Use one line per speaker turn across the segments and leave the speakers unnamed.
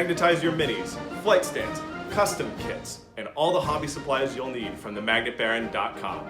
magnetize your minis, flight stands, custom kits, and all the hobby supplies you'll need from themagnetbaron.com.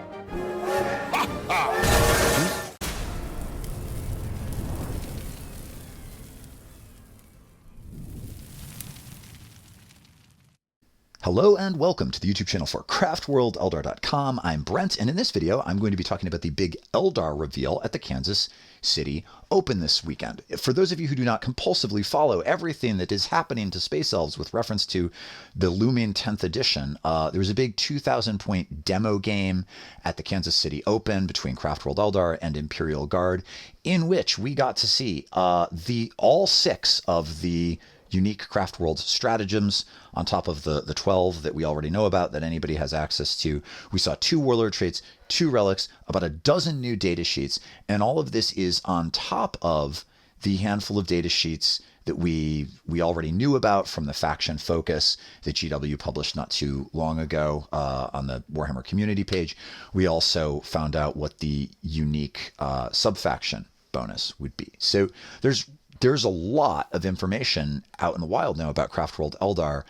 Hello and welcome to the YouTube channel for Craftworlds, Eldar.com. I'm Brent, and in this video, I'm going to be talking about the big Eldar reveal at the Kansas City Open this weekend. For those of you who do not compulsively follow everything that is happening to Space Elves with reference to the looming 10th edition, there was a big 2,000-point demo game at the Kansas City Open between Craftworld Eldar and Imperial Guard, in which we got to see all 6 of the unique Craftworlds stratagems on top of the 12 that we already know about that anybody has access to. We saw 2 warlord traits, 2 relics, about a dozen new data sheets, and all of this is on top of the handful of data sheets that we already knew about from the faction focus that GW published not too long ago on the Warhammer community page. We also found out what the unique subfaction bonus would be. So there's a lot of information out in the wild now about Craftworld Eldar,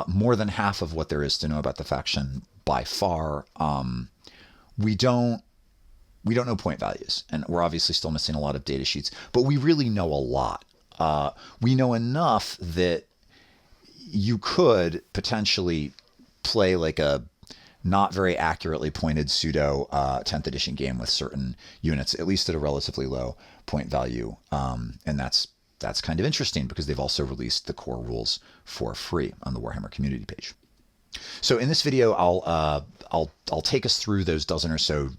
more than half of what there is to know about the faction by far. We don't know point values, and we're obviously still missing a lot of data sheets, but we really know a lot. We know enough that you could potentially play like a not very accurately pointed pseudo 10th edition game with certain units, at least at a relatively low point value. And that's kind of interesting because they've also released the core rules for free on the Warhammer community page. So in this video, I'll take us through those dozen or so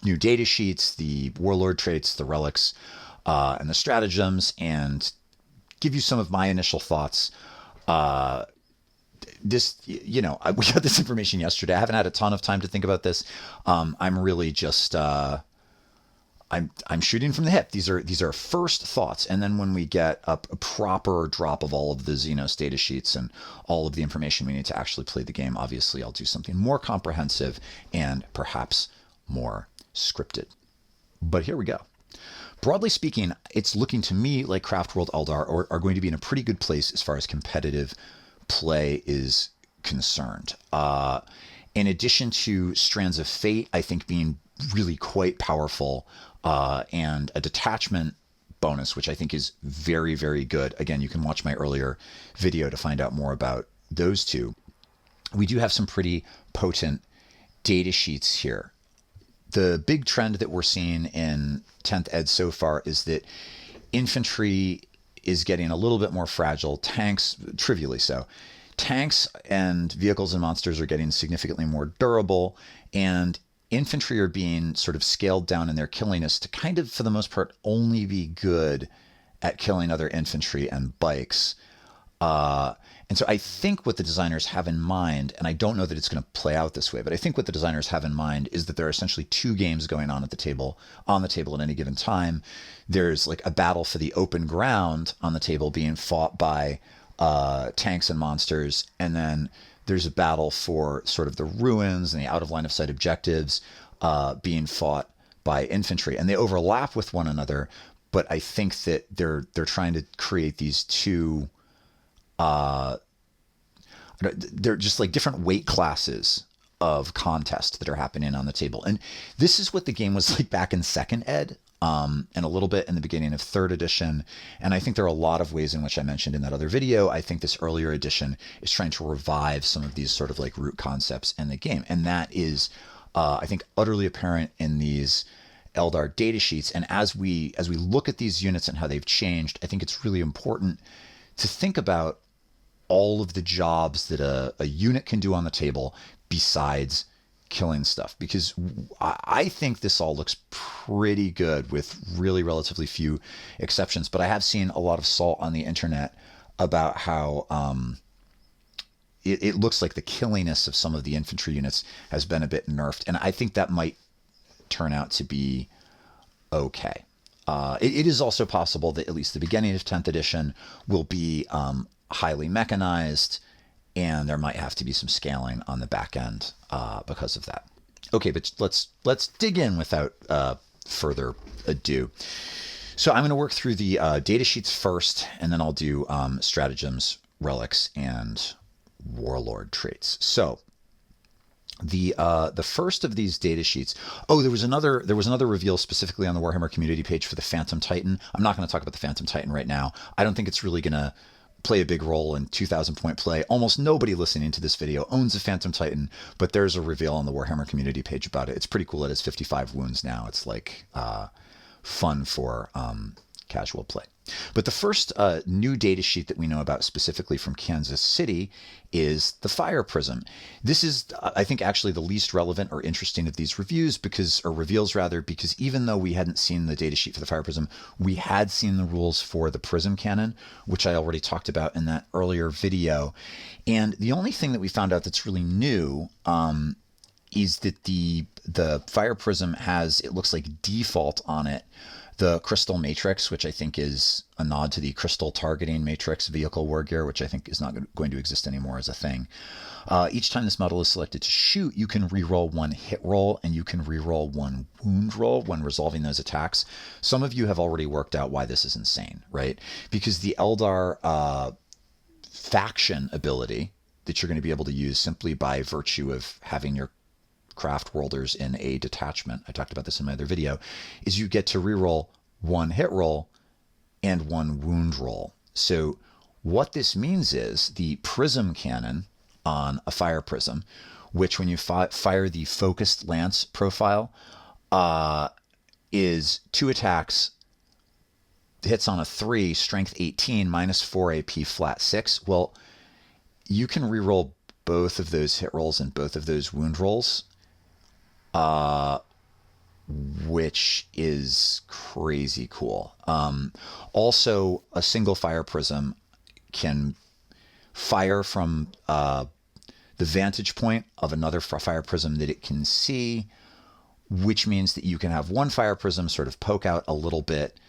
new data sheets, the warlord traits, the relics, and the stratagems, and give you some of my initial thoughts. We got this information yesterday. I haven't had a ton of time to think about this. I'm really just I'm shooting from the hip. These are first thoughts, and then when we get a proper drop of all of the Xenos data sheets and all of the information we need to actually play the game, obviously I'll do something more comprehensive and perhaps more scripted. But here we go. Broadly speaking, it's looking to me like Craftworld Eldar are going to be in a pretty good place as far as competitive play is concerned. In addition to Strands of Fate, I think being really quite powerful, and a detachment bonus, which I think is very, very good. Again, you can watch my earlier video to find out more about those two. We do have some pretty potent data sheets here. The big trend that we're seeing in 10th Ed so far is that infantry is getting a little bit more fragile. Tanks, trivially so. Tanks and vehicles and monsters are getting significantly more durable, and infantry are being sort of scaled down in their killingness to kind of, for the most part, only be good at killing other infantry and bikes. And so I think what the designers have in mind, and I don't know that it's going to play out this way, but I think what the designers have in mind is that there are essentially 2 games going on at the table at any given time. There's like a battle for the open ground on the table being fought by tanks and monsters, and then there's a battle for sort of the ruins and the out of line of sight objectives being fought by infantry, and they overlap with one another. But I think that they're trying to create these 2. They're just like different weight classes of contest that are happening on the table, and this is what the game was like back in 2nd Ed. And a little bit in the beginning of 3rd edition. And I think there are a lot of ways in which I mentioned in that other video. I think this earlier edition is trying to revive some of these sort of like root concepts in the game. And that is, I think, utterly apparent in these Eldar data sheets. And as we look at these units and how they've changed, I think it's really important to think about all of the jobs that a unit can do on the table besides killing stuff, because I think this all looks pretty good with really relatively few exceptions. But I have seen a lot of salt on the internet about how it looks like the killiness of some of the infantry units has been a bit nerfed, and I think that might turn out to be okay. It is also possible that at least the beginning of 10th edition will be highly mechanized, and there might have to be some scaling on the back end because of that. Okay, but let's dig in without further ado. So I'm going to work through the data sheets first, and then I'll do stratagems, relics, and warlord traits. So the first of these data sheets. Oh, there was another reveal specifically on the Warhammer community page for the Phantom Titan. I'm not going to talk about the Phantom Titan right now. I don't think it's really going to play a big role in 2,000 point play. Almost nobody listening to this video owns a Phantom Titan, but there's a reveal on the Warhammer community page about it. It's pretty cool. It has 55 wounds now. It's like fun for casual play. But the first new data sheet that we know about specifically from Kansas City is the Fire Prism. This is, I think, actually the least relevant or interesting of these reveals, because even though we hadn't seen the data sheet for the Fire Prism, we had seen the rules for the Prism cannon, which I already talked about in that earlier video. And the only thing that we found out that's really new is that the Fire Prism has, it looks like default on it, the crystal matrix, which I think is a nod to the crystal targeting matrix vehicle war gear, which I think is not going to exist anymore as a thing. Each time this model is selected to shoot, you can reroll one hit roll and you can reroll one wound roll when resolving those attacks. Some of you have already worked out why this is insane, right? Because the Eldar faction ability that you're going to be able to use simply by virtue of having your Craftworlders in a detachment, I talked about this in my other video, is you get to reroll one hit roll and one wound roll. So what this means is the Prism cannon on a Fire Prism, which when you fire the focused lance profile, is 2 attacks, hits on a 3, strength 18, minus 4 AP, flat 6. Well, you can reroll both of those hit rolls and both of those wound rolls, which is crazy cool. Also, a single Fire Prism can fire from the vantage point of another Fire Prism that it can see, which means that you can have one Fire Prism sort of poke out a little bit,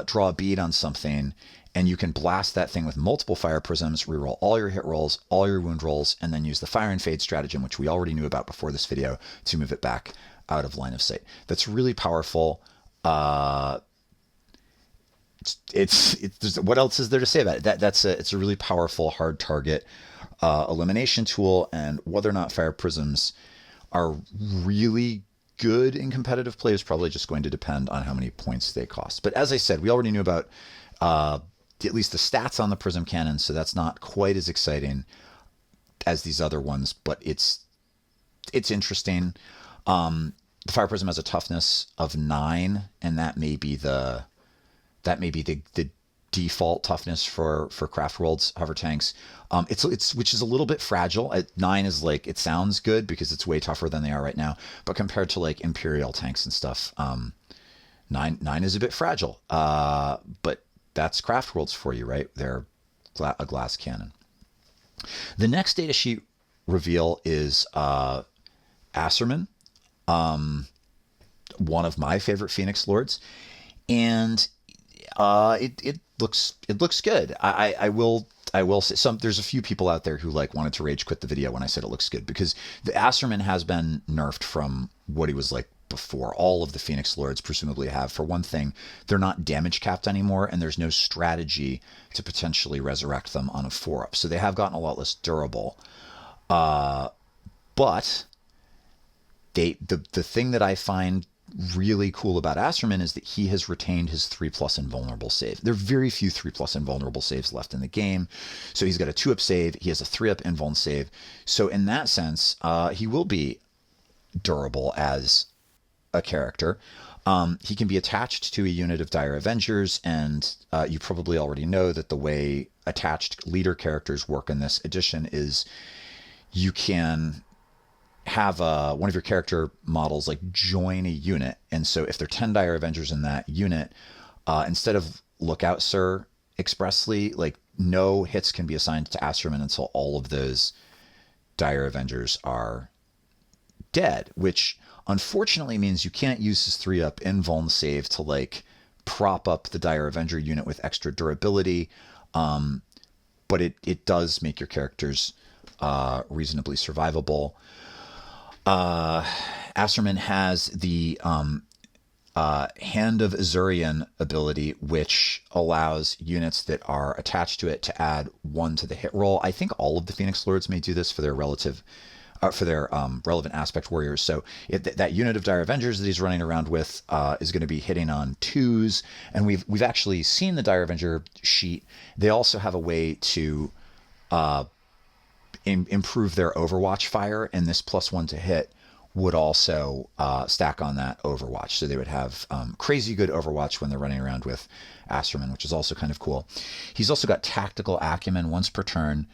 draw a bead on something, and you can blast that thing with multiple Fire Prisms, reroll all your hit rolls, all your wound rolls, and then use the Fire and Fade stratagem, which we already knew about before this video, to move it back out of line of sight. That's really powerful. It's what else is there to say about it? It's a really powerful hard target elimination tool, and whether or not Fire Prisms are really good in competitive play is probably just going to depend on how many points they cost. But as I said, we already knew about at least the stats on the Prism cannon, so that's not quite as exciting as these other ones, but it's interesting. The Fire Prism has a toughness of 9, and that may be the default toughness for Craftworlds hover tanks. It's which is a little bit fragile. 9 is like, it sounds good because it's way tougher than they are right now, but compared to like Imperial tanks and stuff, 9 is a bit fragile. But that's Craftworlds for you, right? They're a glass cannon. The next data sheet reveal is Asterman, one of my favorite Phoenix Lords, and it looks good. I will say there's a few people out there who like wanted to rage quit the video when I said it looks good, because the Asterman has been nerfed from what he was like before. All of the Phoenix Lords presumably have. For one thing, they're not damage capped anymore, and there's no strategy to potentially resurrect them on a 4-up. So they have gotten a lot less durable. But the thing that I find really cool about Asterman is that he has retained his 3+ invulnerable save. There are very few 3+ invulnerable saves left in the game. So he's got a 2-up save. He has a 3-up invuln save. So in that sense, he will be durable as a character. He can be attached to a unit of Dire Avengers, and you probably already know that the way attached leader characters work in this edition is you can have one of your character models like join a unit, and so if there are 10 Dire Avengers in that unit, instead of look out sir expressly, like no hits can be assigned to Asterman until all of those Dire Avengers are dead, which unfortunately means you can't use his 3-up invuln save to like prop up the Dire Avenger unit with extra durability, but it does make your characters reasonably survivable. Asterman has the Hand of Azurian ability, which allows units that are attached to it to add 1 to the hit roll. I think all of the Phoenix Lords may do this for their relevant aspect warriors. So that unit of Dire Avengers that he's running around with is going to be hitting on 2s, and we've actually seen the Dire Avenger sheet. They also have a way to improve their Overwatch fire, and this +1 to hit would also stack on that Overwatch. So they would have crazy good Overwatch when they're running around with Asterman, which is also kind of cool. He's also got tactical acumen. Once per turn,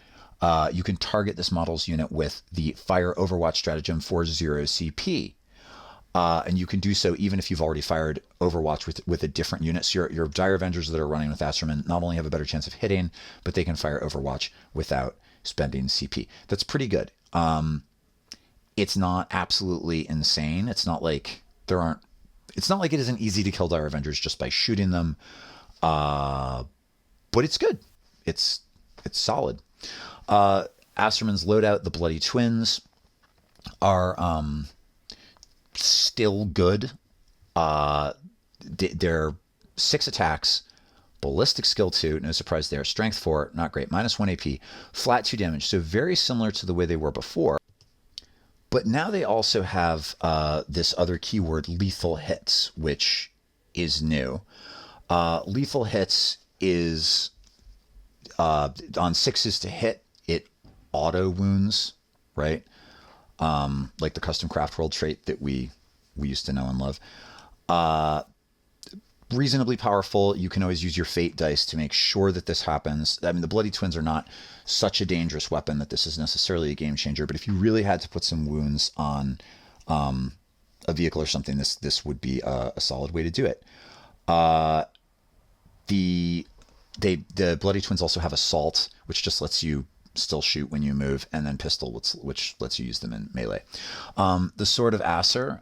you can target this model's unit with the Fire Overwatch stratagem for 0 CP. And you can do so even if you've already fired Overwatch with a different unit. So your Dire Avengers that are running with Asterman not only have a better chance of hitting, but they can fire Overwatch without spending CP. That's pretty good. It's not absolutely insane. It's not like it isn't easy to kill Dire Avengers just by shooting them. But it's good. It's solid. Asterman's loadout, the Bloody Twins, are still good. They're 6 attacks, ballistic skill 2, no surprise there, strength 4, not great, -1 AP, flat 2 damage, so very similar to the way they were before. But now they also have this other keyword, lethal hits, which is new. Lethal hits is on 6s to hit, it auto wounds, right? Like the custom Craftworld trait that we used to know and love. Reasonably powerful. You can always use your fate dice to make sure that this happens. I mean, the Bloody Twins are not such a dangerous weapon that this is necessarily a game changer, but if you really had to put some wounds on a vehicle or something, this would be a solid way to do it. The Bloody Twins also have Assault, which just lets you still shoot when you move, and then Pistol, which lets you use them in melee. The Sword of Acer,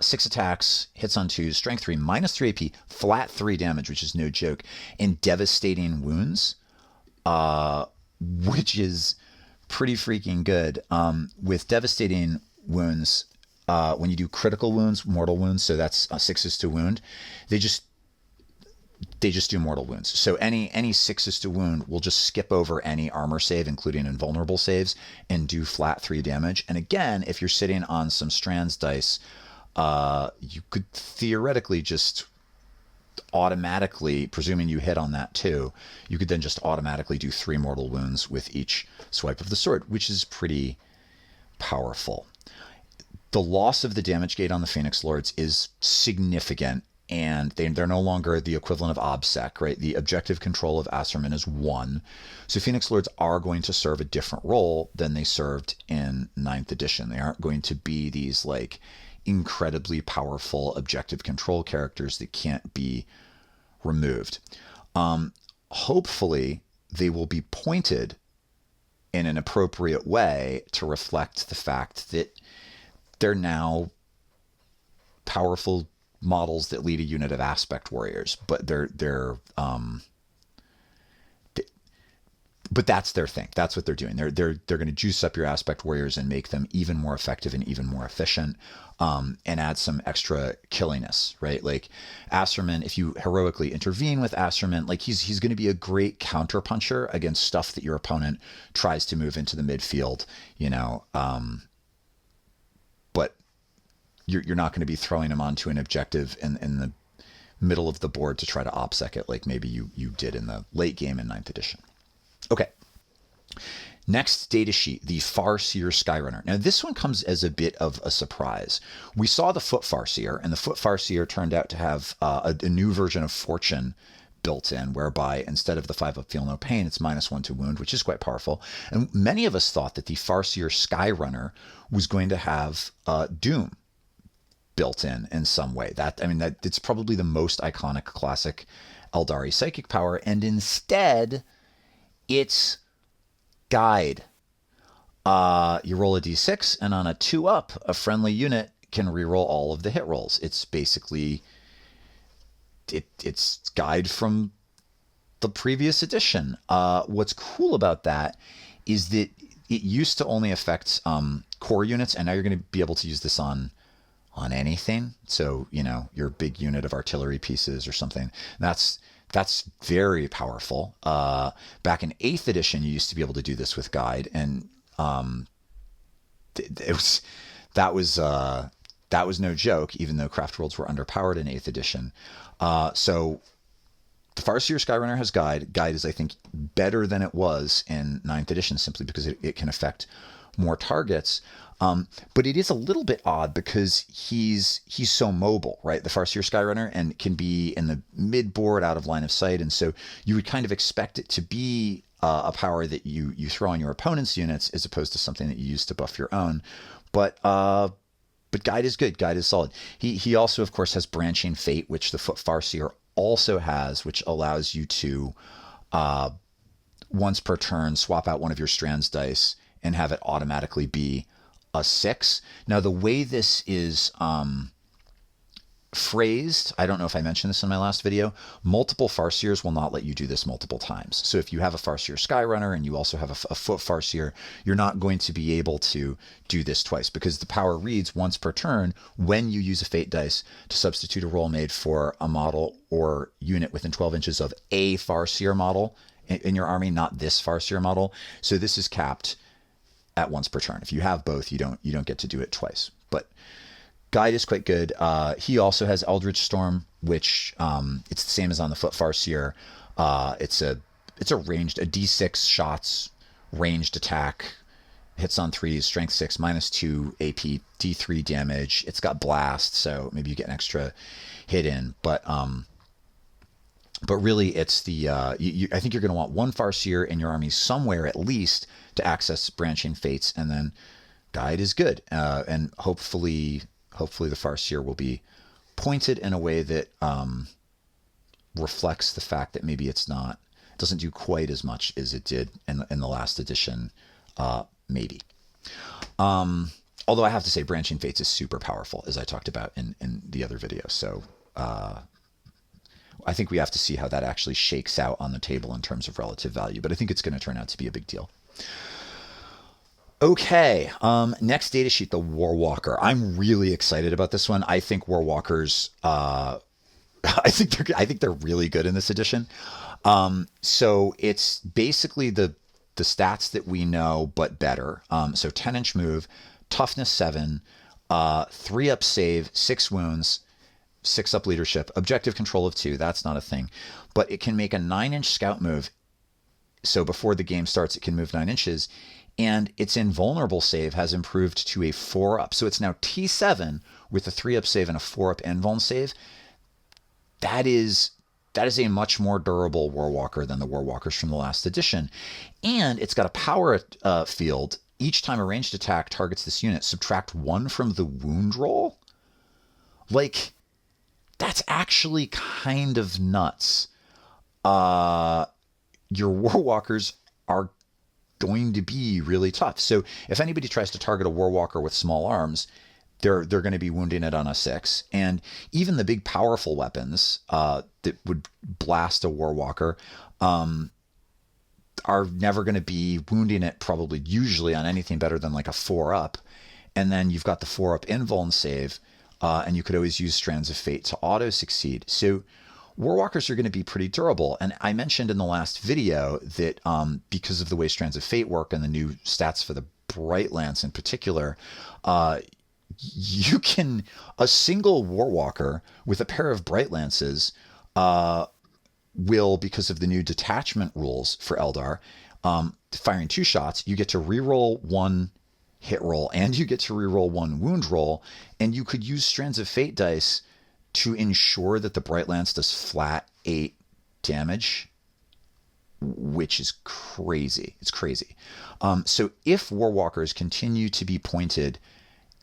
6 attacks, hits on 2s, strength 3, -3 AP, flat 3 damage, which is no joke, and devastating wounds, which is pretty freaking good. With devastating wounds, when you do critical wounds, mortal wounds, so that's 6s to wound, they just do mortal wounds. So any 6s to wound will just skip over any armor save, including invulnerable saves, and do flat 3 damage. And again, if you're sitting on some strands dice, you could theoretically just automatically, presuming you hit on that too, you could then just automatically do 3 mortal wounds with each swipe of the sword, which is pretty powerful. The loss of the damage gate on the Phoenix Lords is significant, and they're no longer the equivalent of OBSEC, right? The objective control of Asterman is 1. So Phoenix Lords are going to serve a different role than they served in 9th edition. They aren't going to be these like incredibly powerful objective control characters that can't be removed. Hopefully they will be pointed in an appropriate way to reflect the fact that they're now powerful models that lead a unit of aspect warriors, but but that's their thing. That's what they're doing. They're going to juice up your aspect warriors and make them even more effective and even more efficient, and add some extra killiness, right? Like Asterman, if you heroically intervene with Asterman, like he's going to be a great counterpuncher against stuff that your opponent tries to move into the midfield, but you're not going to be throwing them onto an objective in the middle of the board to try to OPSEC it like maybe you did in the late game in 9th edition. Okay. Next data sheet, the Farsier SkyRunner. Now this one comes as a bit of a surprise. We saw the Foot Farsier, and the Foot Farsier turned out to have a new version of Fortune built in, whereby instead of the 5-up feel no pain, it's -1 to wound, which is quite powerful. And many of us thought that the Farsier SkyRunner was going to have Doom built in some way. That it's probably the most iconic classic Eldari psychic power, and instead it's Guide. You roll a d6, and on a 2-up, a friendly unit can reroll all of the hit rolls. It's basically it's Guide from the previous edition. What's cool about that is that it used to only affect core units, and now you're going to be able to use this on on anything. So, you know, your big unit of artillery pieces or something. That's very powerful. Back in 8th edition, you used to be able to do this with guide, and it was that was no joke. Even though Craftworlds were underpowered in 8th edition, so the Farsier SkyRunner has guide. Guide is, I think, better than it was in 9th edition simply because it can affect more targets. But it is a little bit odd because he's so mobile, right? The Farsier SkyRunner, and can be in the mid board out of line of sight. And so you would kind of expect it to be a power that you throw on your opponent's units as opposed to something that you use to buff your own. But guide is good. Guide is solid. He also, of course, has branching fate, which the Farsier also has, which allows you to once per turn swap out one of your strands dice and have it automatically be a 6. Now, the way this is phrased, I don't know if I mentioned this in my last video, multiple Farsiers will not let you do this multiple times. So if you have a Farsier SkyRunner and you also have a foot Farsier, you're not going to be able to do this twice, because the power reads once per turn when you use a fate dice to substitute a roll made for a model or unit within 12 inches of a Farsier model in your army, not this Farsier model. So this is capped at once per turn. If you have both, you don't get to do it twice. But guide is quite good. He also has Eldritch Storm, which it's the same as on the foot Farsier. It's a ranged, a D6 shots ranged attack, hits on 3s, strength 6, -2 AP, D3 damage. It's got blast, so maybe you get an extra hit in. But really, it's the I think you're going to want one Farsier in your army somewhere at least to access branching fates, and then guide is good, and hopefully the Farsier will be pointed in a way that reflects the fact that maybe it doesn't do quite as much as it did in the last edition, maybe. Although I have to say, branching fates is super powerful, as I talked about in the other video. So I think we have to see how that actually shakes out on the table in terms of relative value, but I think it's going to turn out to be a big deal. Okay, next data sheet, the Warwalker. I'm really excited about this one. I think Warwalkers, I think they're really good in this edition. So it's basically the stats that we know, but better. So 10-inch move, toughness 7, 3-up save, 6 wounds, 6-up leadership, objective control of 2. That's not a thing, but it can make a 9-inch scout move. So before the game starts, it can move 9 inches. And its invulnerable save has improved to a 4-up. So it's now T7 with a 3-up save and a 4-up invuln save. That is a much more durable Warwalker than the Warwalkers from the last edition. And it's got a power field. Each time a ranged attack targets this unit, subtract 1 from the wound roll. Like, that's actually kind of nuts. Your Warwalkers are going to be really tough. So if anybody tries to target a Warwalker with small arms, they're going to be wounding it on a 6. And even the big powerful weapons that would blast a Warwalker are never going to be wounding it probably usually on anything better than like a 4-up. And then you've got the 4-up invuln save, and you could always use Strands of Fate to auto succeed. So Warwalkers are going to be pretty durable. And I mentioned in the last video that because of the way Strands of Fate work and the new stats for the Bright Lance in particular, you can, a single Warwalker with a pair of Bright Lances will, because of the new detachment rules for Eldar, firing 2 shots, you get to reroll 1 hit roll and you get to reroll 1 wound roll, and you could use Strands of Fate dice to ensure that the Bright Lance does flat 8 damage, which is crazy. It's crazy. So if Warwalkers continue to be pointed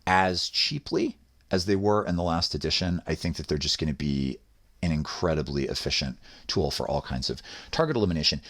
as cheaply as they were in the last edition, I think that they're just going to be an incredibly efficient tool for all kinds of target elimination.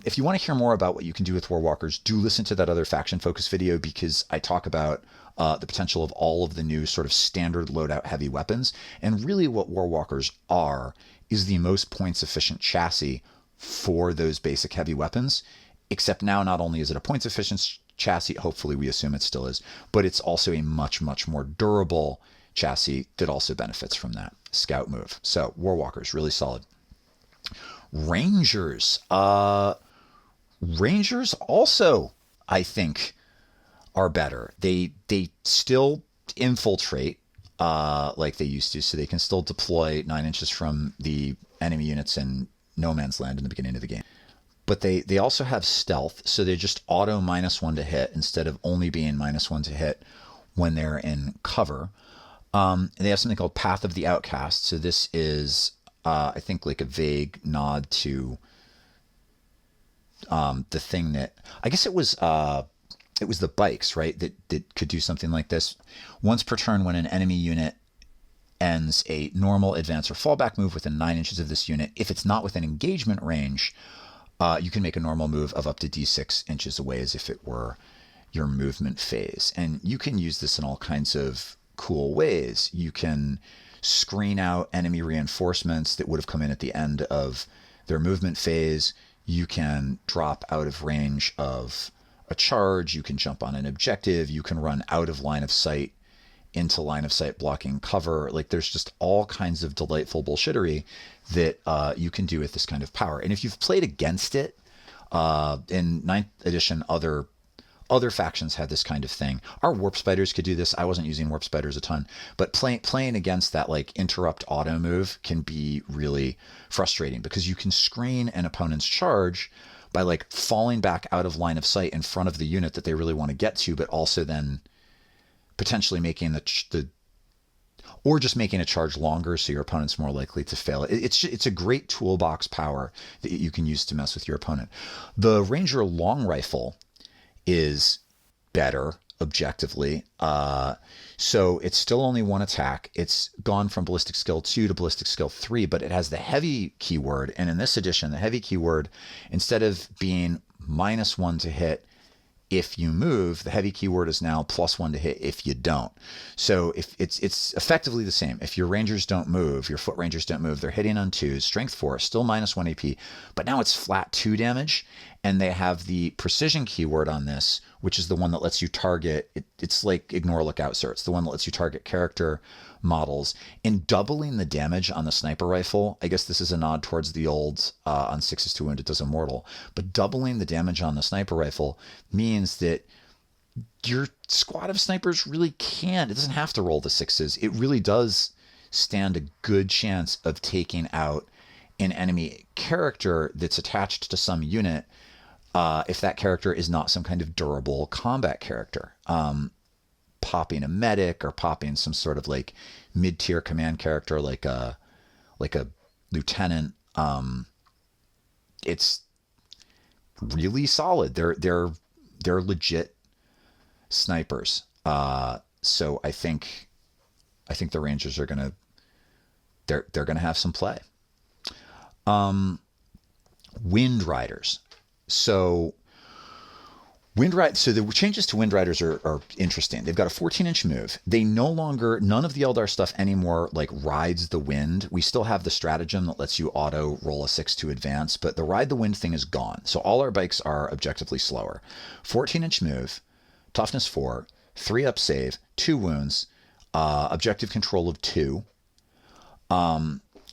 If you want to hear more about what you can do with Warwalkers, do listen to that other faction focus video, because I talk about the potential of all of the new sort of standard loadout heavy weapons. And really what Warwalkers are is the most points efficient chassis for those basic heavy weapons, except now not only is it a points efficient chassis, hopefully we assume it still is, but it's also a much, much more durable chassis that also benefits from that scout move. So Warwalkers, really solid. Rangers. Rangers also, I think, are better. They still infiltrate like they used to, so they can still deploy 9 inches from the enemy units in no man's land in the beginning of the game. But they also have stealth, so they just auto -1 to hit instead of only being -1 to hit when they're in cover. They have something called Path of the Outcast. So this is, I think, like a vague nod to the thing that, I guess it was the bikes, right? That could do something like this. Once per turn, when an enemy unit ends a normal advance or fallback move within 9 inches of this unit, if it's not within engagement range, you can make a normal move of up to d6 inches away as if it were your movement phase. And you can use this in all kinds of cool ways. You can screen out enemy reinforcements that would have come in at the end of their movement phase. You can drop out of range of a charge. You can jump on an objective. You can run out of line of sight into line of sight blocking cover. Like, there's just all kinds of delightful bullshittery that you can do with this kind of power. And if you've played against it, in 9th edition, other factions had this kind of thing. Our warp spiders could do this. I wasn't using warp spiders a ton, but playing against that like interrupt auto move can be really frustrating, because you can screen an opponent's charge by like falling back out of line of sight in front of the unit that they really want to get to, but also then potentially making or just making a charge longer, so your opponent's more likely to fail. It's a great toolbox power that you can use to mess with your opponent. The Ranger long rifle is better objectively. So it's still only 1 attack. It's gone from ballistic skill 2 to ballistic skill 3, but it has the heavy keyword. And in this edition, the heavy keyword, instead of being -1 to hit if you move, the heavy keyword is now +1 to hit if you don't. So if it's effectively the same. If your rangers don't move, your foot rangers don't move, they're hitting on 2s, strength 4, still -1 AP, but now it's flat 2 damage, and they have the precision keyword on this, which is the one that lets you target, it's like ignore lookout, sir. It's the one that lets you target character models. In doubling the damage on the sniper rifle, I guess this is a nod towards the old on 6s to wound it does immortal, but doubling the damage on the sniper rifle means that your squad of snipers really it doesn't have to roll the 6s. It really does stand a good chance of taking out an enemy character that's attached to some unit, if that character is not some kind of durable combat character. Popping a medic or popping some sort of like mid-tier command character like a lieutenant, it's really solid. They're legit snipers. So I think the Rangers are gonna have some play. Wind Riders. So the changes to Wind Riders are interesting. They've got a 14-inch move. They none of the Eldar stuff anymore like rides the wind. We still have the stratagem that lets you auto roll a 6 to advance, but the ride the wind thing is gone. So all our bikes are objectively slower. 14-inch move, toughness 4, 3 up save, 2 wounds, objective control of 2.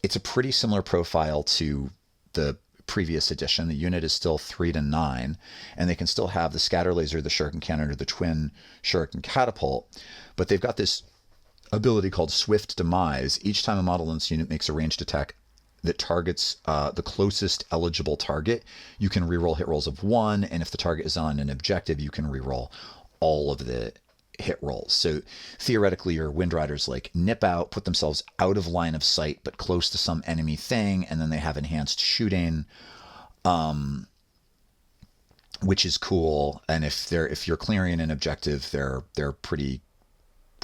It's a pretty similar profile to the previous edition. The unit is still 3 to 9, and they can still have the scatter laser, the shuriken cannon, or the twin shuriken catapult, but they've got this ability called Swift Demise. Each time a model in this unit makes a ranged attack that targets the closest eligible target, you can reroll hit rolls of 1, and if the target is on an objective, you can reroll all of the hit rolls. So theoretically, your Wind Riders like nip out, put themselves out of line of sight but close to some enemy thing, and then they have enhanced shooting, which is cool. And if you're clearing an objective, they're pretty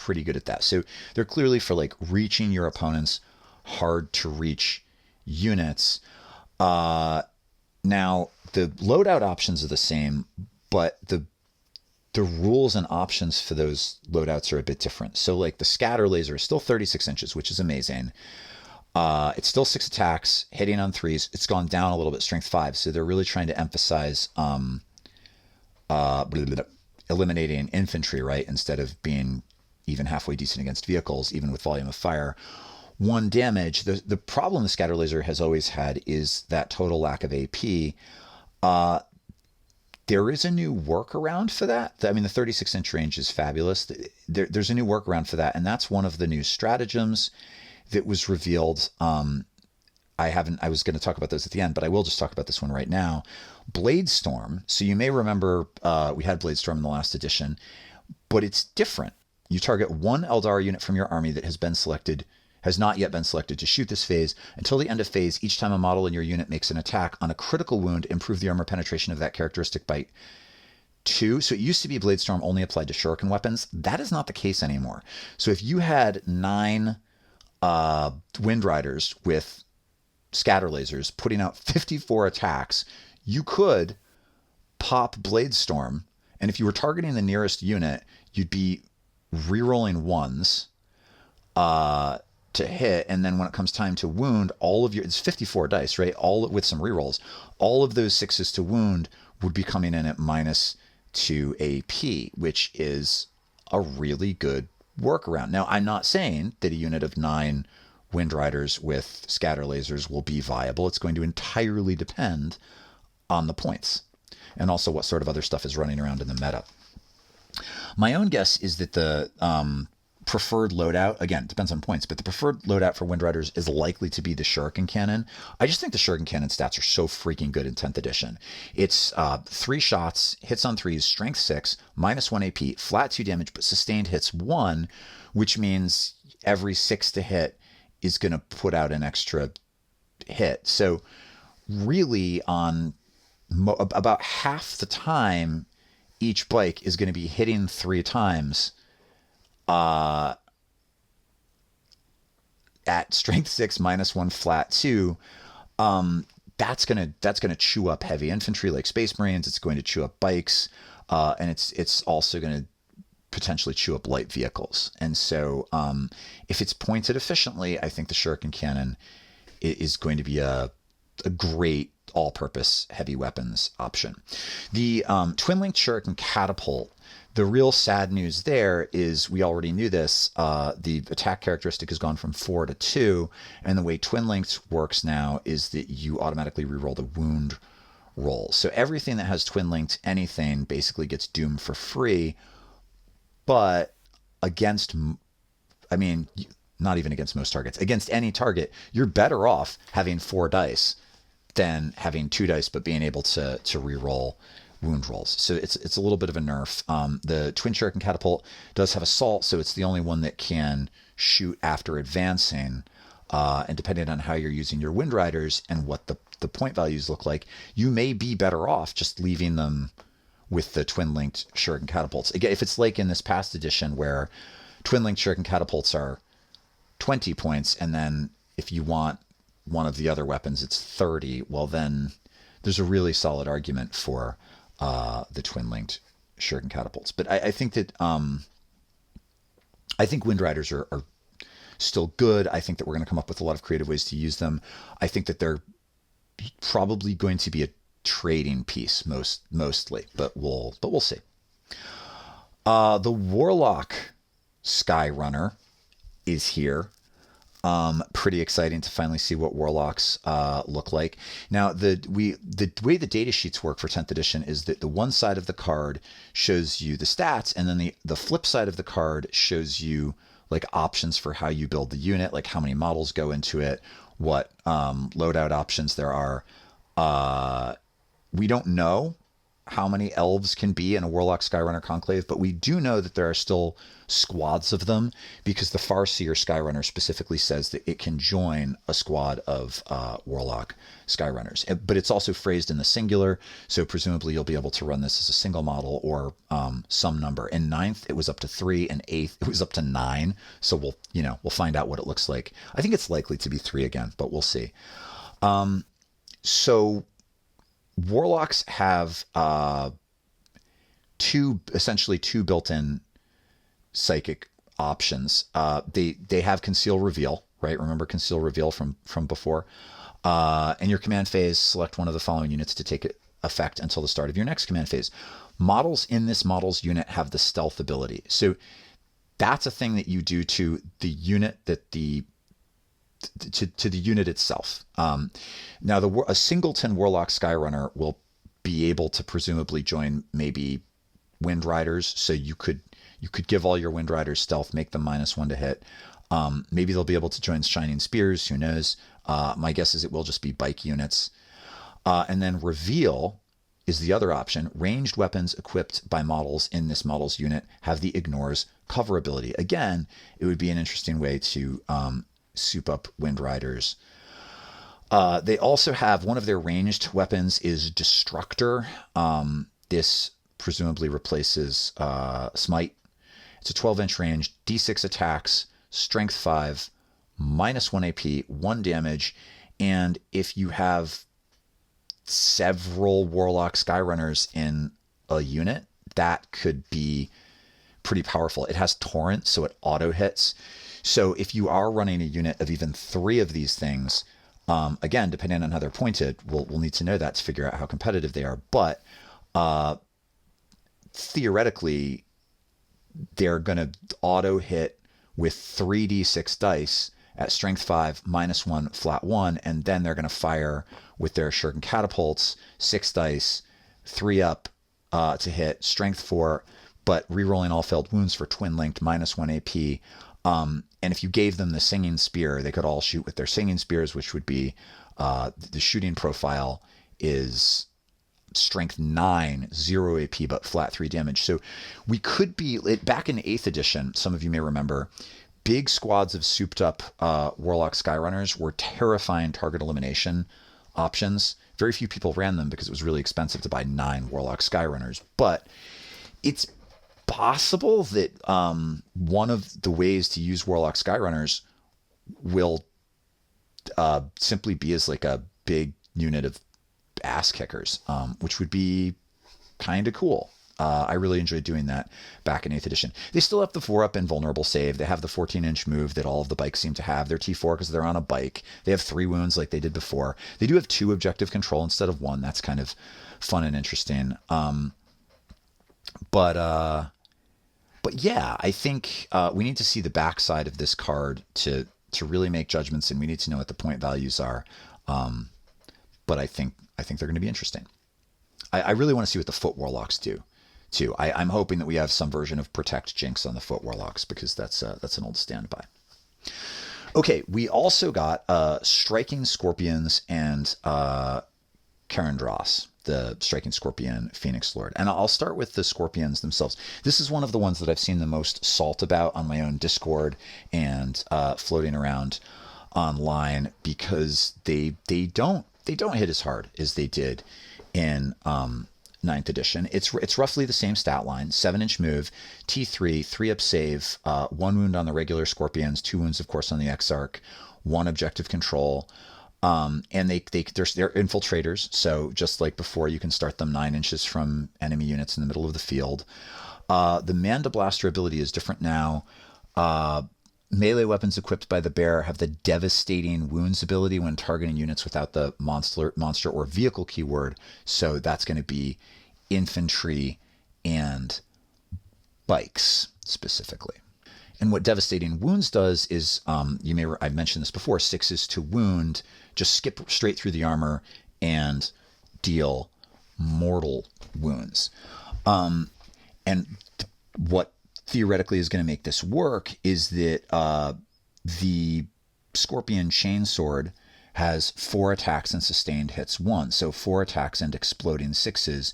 good at that. So they're clearly for like reaching your opponent's hard to reach units. Now the loadout options are the same, but the rules and options for those loadouts are a bit different. So like the scatter laser is still 36 inches, which is amazing. It's still 6 attacks, hitting on 3s. It's gone down a little bit, strength 5. So they're really trying to emphasize eliminating infantry, right? Instead of being even halfway decent against vehicles, even with volume of fire. 1 damage. The problem the scatter laser has always had is that total lack of AP. There is a new workaround for that. I mean, the 36-inch range is fabulous. There's a new workaround for that, and that's one of the new stratagems that was revealed. I was going to talk about those at the end, but I will just talk about this one right now. Bladestorm. So you may remember we had Bladestorm in the last edition, but it's different. You target 1 Eldar unit from your army that has not yet been selected to shoot this phase. Until the end of phase, each time a model in your unit makes an attack on a critical wound, improve the armor penetration of that characteristic by 2. So it used to be Bladestorm only applied to shuriken weapons. That is not the case anymore. So if you had 9 Wind Riders with scatter lasers putting out 54 attacks, you could pop Bladestorm, and if you were targeting the nearest unit, you'd be rerolling 1s to hit, and then when it comes time to wound, it's 54 dice, right? All with some rerolls. All of those 6s to wound would be coming in at -2 AP, which is a really good workaround. Now, I'm not saying that a unit of 9 Wind Riders with scatter lasers will be viable. It's going to entirely depend on the points and also what sort of other stuff is running around in the meta. My own guess is that the preferred loadout, again, it depends on points, but the preferred loadout for Wind Riders is likely to be the Shuriken Cannon. I just think the Shuriken Cannon stats are so freaking good in 10th edition. It's 3 shots, hits on 3s, strength 6, -1 AP, flat 2 damage, but sustained hits 1, which means every 6 to hit is going to put out an extra hit. So really on about half the time, each bike is going to be hitting 3 times at strength 6 -1 flat 2. That's gonna chew up heavy infantry like Space Marines. It's going to chew up bikes, and it's also going to potentially chew up light vehicles. And so if it's pointed efficiently, I think the Shuriken Cannon is going to be a great all-purpose heavy weapons option. The twin-linked Shuriken Catapult, the real sad news there is we already knew this. The attack characteristic has gone from 4 to 2, and the way twin-linked works now is that you automatically reroll the wound roll. So everything that has twin-linked anything basically gets doomed for free, but against, I mean, not even against most targets, against any target, you're better off having 4 dice than having 2 dice but being able to reroll wound rolls. So it's a little bit of a nerf. The Twin Shuriken Catapult does have assault, so it's the only one that can shoot after advancing. And depending on how you're using your Wind Riders and what the point values look like, you may be better off just leaving them with the twin-linked Shuriken Catapults. Again, if it's like in this past edition where twin-linked Shuriken Catapults are 20 points, and then if you want one of the other weapons, it's 30, well then there's a really solid argument for the twin-linked Shuriken Catapults. But I think that I think Wind Riders are still good. I think that we're going to come up with a lot of creative ways to use them. I think that they're probably going to be a trading piece mostly, but we'll see. The Warlock SkyRunner is here. Pretty exciting to finally see what Warlocks look like. Now, the way the data sheets work for 10th edition is that the one side of the card shows you the stats, and then the flip side of the card shows you like options for how you build the unit, like how many models go into it, what loadout options there are. We don't know how many elves can be in a Warlock SkyRunner conclave, but we do know that there are still squads of them because the Farsier SkyRunner specifically says that it can join a squad of Warlock SkyRunners. But it's also phrased in the singular, so presumably you'll be able to run this as a single model or some number. In 9th, it was up to 3, and 8th, it was up to 9. So we'll find out what it looks like. I think it's likely to be 3 again, but we'll see. So Warlocks have essentially two built-in psychic options. They have Conceal Reveal, right? Remember Conceal Reveal from before? In your command phase, select one of the following units to take effect until the start of your next command phase. Models in this model's unit have the stealth ability. So that's a thing that you do to the unit that to the unit itself. Now, a singleton Warlock SkyRunner will be able to presumably join maybe Wind Riders, so you could give all your Wind Riders stealth, make them -1 to hit. Maybe they'll be able to join Shining Spears. Who knows? My guess is it will just be bike units. And then Reveal is the other option. Ranged weapons equipped by models in this model's unit have the Ignores cover ability. Again, it would be an interesting way to soup up Wind Riders. They also have one of their ranged weapons is Destructor. This presumably replaces Smite. It's a 12-inch range, D6 attacks, strength 5, -1 AP, 1 damage, and if you have several Warlock SkyRunners in a unit, that could be pretty powerful. It has Torrent, so it auto hits. So if you are running a unit of even 3 of these things, again, depending on how they're pointed, we'll need to know that to figure out how competitive they are. But theoretically, they're going to auto hit with 3d6 dice at strength 5, -1, flat 1, and then they're going to fire with their shuriken catapults, 6 dice, 3 up to hit, strength 4, but rerolling all failed wounds for twin linked, -1 AP. And if you gave them the singing spear, they could all shoot with their singing spears, which would be the shooting profile is strength 9, 0 AP, but flat 3 damage. So we could be, back in 8th edition, some of you may remember, big squads of souped up Warlock SkyRunners were terrifying target elimination options. Very few people ran them because it was really expensive to buy 9 Warlock SkyRunners. But it's possible that one of the ways to use Warlock SkyRunners will simply be as like a big unit of ass kickers, which would be kind of cool. I really enjoyed doing that back in 8th edition. They still have the 4-up invulnerable save. They have the 14-inch move that all of the bikes seem to have. They're T4 because they're on a bike. They have 3 wounds like they did before. They do have 2 objective control instead of 1. That's kind of fun and interesting. But yeah, I think we need to see the backside of this card to really make judgments, and we need to know what the point values are. But I think they're going to be interesting. I really want to see what the Foot Warlocks do, too. I'm hoping that we have some version of Protect Jinx on the Foot Warlocks, because that's an old standby. Okay, we also got Striking Scorpions and Karandros, the Striking Scorpion Phoenix Lord. And I'll start with the Scorpions themselves. This is one of the ones that I've seen the most salt about on my own Discord and floating around online, because they don't hit as hard as they did in 9th edition. It's roughly the same stat line: 7-inch move, T3, 3-up save, 1 wound on the regular Scorpions, 2 wounds, of course, on the Exarch, 1 objective control. And they're infiltrators, so just like before, you can start them 9 inches from enemy units in the middle of the field. The Manda Blaster ability is different now. Melee weapons equipped by the bear have the Devastating Wounds ability when targeting units without the monster or vehicle keyword. So that's going to be infantry and bikes specifically. And what Devastating Wounds does is, I've mentioned this before, 6s to wound, just skip straight through the armor and deal mortal wounds. And what theoretically is going to make this work is that the Scorpion Chainsword has 4 attacks and sustained hits 1. So 4 attacks and exploding 6s.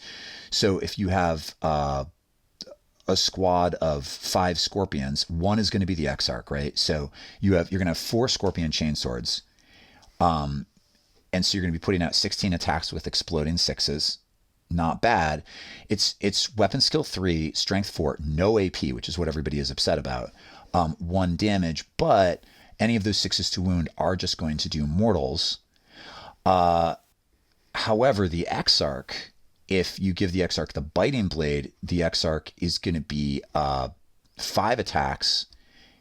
So if you have a squad of 5 Scorpions, 1 is going to be the Exarch, right? So you're going to have 4 Scorpion Chainswords. And so you're going to be putting out 16 attacks with exploding 6s. Not bad. It's weapon skill 3, strength 4, no AP, which is what everybody is upset about. 1 damage, but any of those 6s to wound are just going to do mortals. However, the Exarch, if you give the Exarch the Biting Blade, the Exarch is going to be 5 attacks,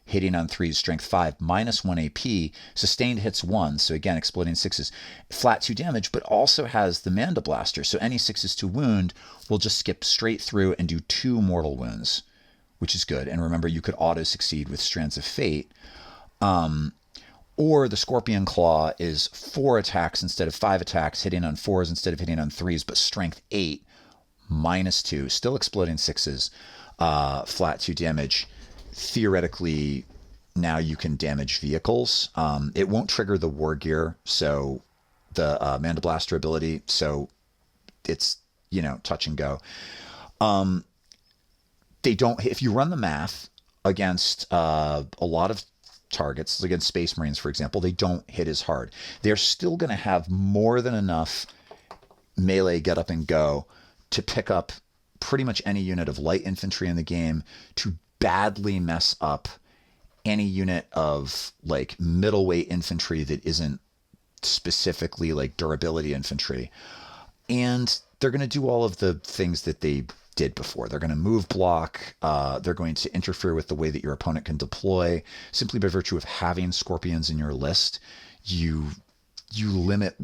hitting on 3s, strength 5, -1 AP, sustained hits 1, so again, exploding 6s, flat 2 damage, but also has the Manda Blaster, so any 6s to wound will just skip straight through and do 2 mortal wounds which is good. And remember, you could auto succeed with Strands of Fate. Or the Scorpion Claw is 4 attacks instead of 5 attacks, hitting on 4s instead of hitting on 3s, but strength 8, -2, still exploding 6s, flat 2 damage. Theoretically, now you can damage vehicles. It won't trigger the War Gear, so the Manda Blaster ability, so it's, touch and go. They don't, if you run the math against a lot of targets, against Space Marines, for example, they don't hit as hard. They're still going to have more than enough melee get up and go to pick up pretty much any unit of light infantry in the game, to badly mess up any unit of like middleweight infantry that isn't specifically like durability infantry. And they're going to do all of the things that they did before. They're going to move block. They're going to interfere with the way that your opponent can deploy. Simply by virtue of having Scorpions in your list, you limit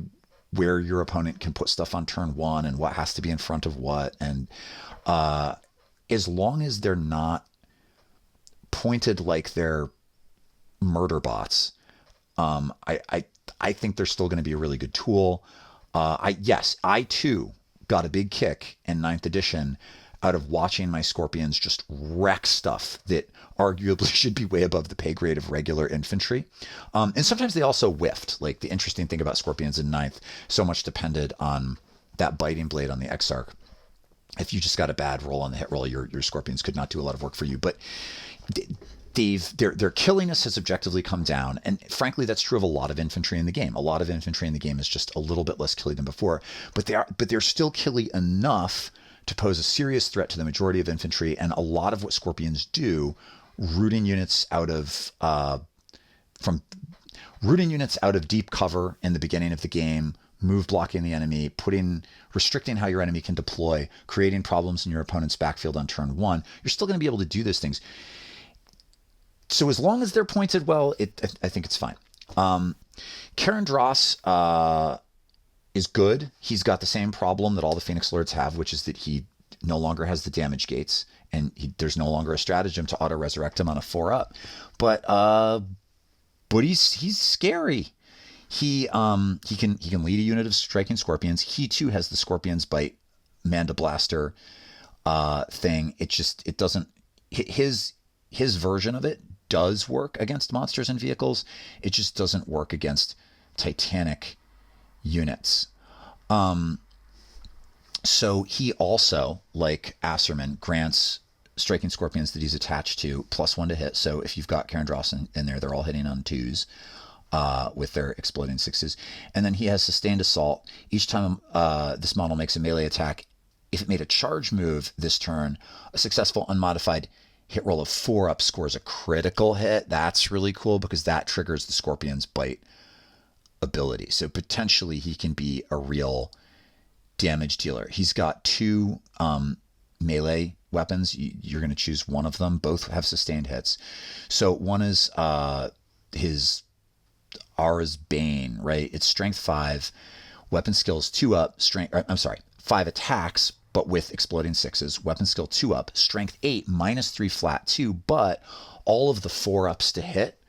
where your opponent can put stuff on turn 1 and what has to be in front of what. And as long as they're not pointed like they're murder bots, I think they're still going to be a really good tool. I too got a big kick in 9th edition out of watching my Scorpions just wreck stuff that arguably should be way above the pay grade of regular infantry. And sometimes they also whiffed. Like, the interesting thing about Scorpions in 9th, so much depended on that biting blade on the Exarch. If you just got a bad roll on the hit roll, your Scorpions could not do a lot of work for you. But their killiness has objectively come down, and frankly, that's true of a lot of infantry in the game. A lot of infantry in the game is just a little bit less killy than before, but they're still killy enough to pose a serious threat to the majority of infantry. And a lot of what Scorpions do, rooting units out of deep cover in the beginning of the game, move blocking the enemy, restricting how your enemy can deploy, creating problems in your opponent's backfield on turn 1, you're still going to be able to do those things. So as long as they're pointed well, I think it's fine. Karen Dross is good. He's got the same problem that all the Phoenix Lords have, which is that he no longer has the damage gates, and there's no longer a stratagem to auto resurrect him on a 4-up. But he's scary. He can lead a unit of striking Scorpions. He too has the Scorpion's Bite Manda Blaster thing. It doesn't, his version of it does work against monsters and vehicles. It just doesn't work against Titanic units. So he also, like Asterman, grants striking Scorpions that he's attached to +1 to hit. So if you've got Karen Dross in there, they're all hitting on 2s with their exploding 6s. And then he has Sustained Assault. Each time this model makes a melee attack, if it made a charge move this turn, a successful unmodified hit roll of 4-up scores a critical hit. That's really cool because that triggers the Scorpion's Bite ability. So potentially he can be a real damage dealer. He's got 2 melee weapons. You're going to choose one of them. Both have sustained hits. So one is his Ars Bane, right? It's strength 5, weapon skills 2-up, 5 attacks, but with exploding 6s, weapon skill 2-up, strength 8, -3 flat 2, but all of the 4-ups to hit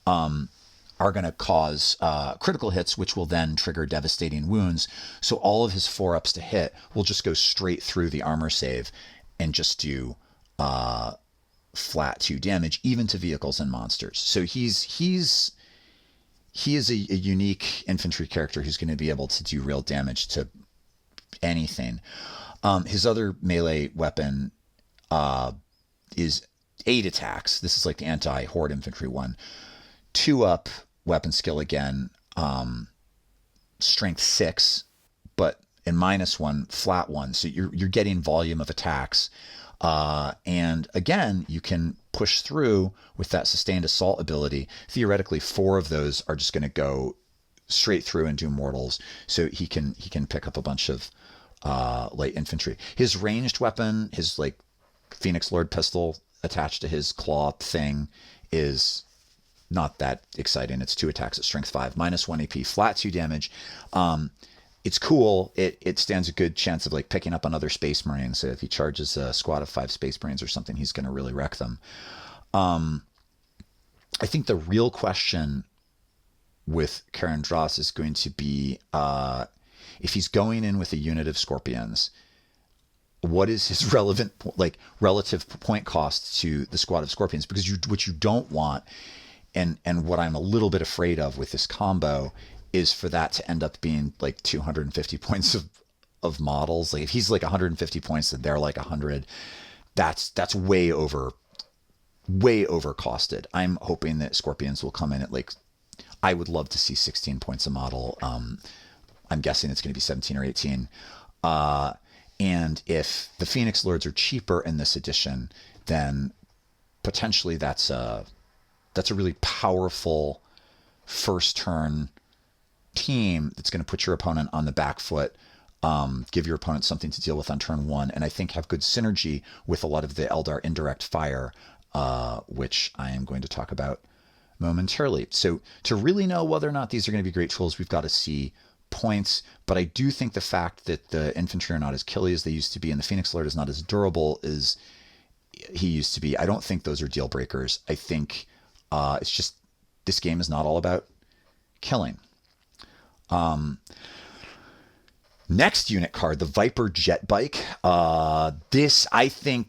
are going to cause critical hits, which will then trigger devastating wounds. So all of his 4-ups to hit will just go straight through the armor save and just do flat 2 damage, even to vehicles and monsters. So he is a unique infantry character who's going to be able to do real damage to anything. His other melee weapon is 8 attacks. This is like the anti-horde infantry one. 2-up weapon skill again, strength 6, but in -1, flat 1. So you're getting volume of attacks. And again, you can push through with that Sustained Assault ability. Theoretically, 4 of those are just going to go straight through and do mortals. So he can pick up a bunch of light infantry. His ranged weapon, his like Phoenix Lord pistol attached to his claw thing, is not that exciting. It's 2 attacks at strength 5, -1 AP, flat 2 damage. it's cool. It stands a good chance of like picking up on other Space Marines. So if he charges a squad of 5 Space Marines or something, he's going to really wreck them. I think the real question with Karen Dross is going to be if he's going in with a unit of Scorpions, what is his relative point cost to the squad of Scorpions? Because what you don't want, and what I'm a little bit afraid of with this combo, is for that to end up being like 250 points of models. Like if he's like 150 points and they're like 100, that's way over costed. I'm hoping that Scorpions will come in at like, I would love to see 16 points a model. I'm guessing it's going to be 17 or 18. And if the Phoenix Lords are cheaper in this edition, then potentially that's a really powerful first turn team that's going to put your opponent on the back foot, give your opponent something to deal with on turn 1, and I think have good synergy with a lot of the Eldar indirect fire, which I am going to talk about momentarily. So to really know whether or not these are going to be great tools, we've got to see points, but I do think the fact that the infantry are not as killy as they used to be and the Phoenix Lord is not as durable as he used to be, I don't think those are deal breakers. I think it's just this game is not all about killing. Next unit card, the Viper Jetbike. This, I think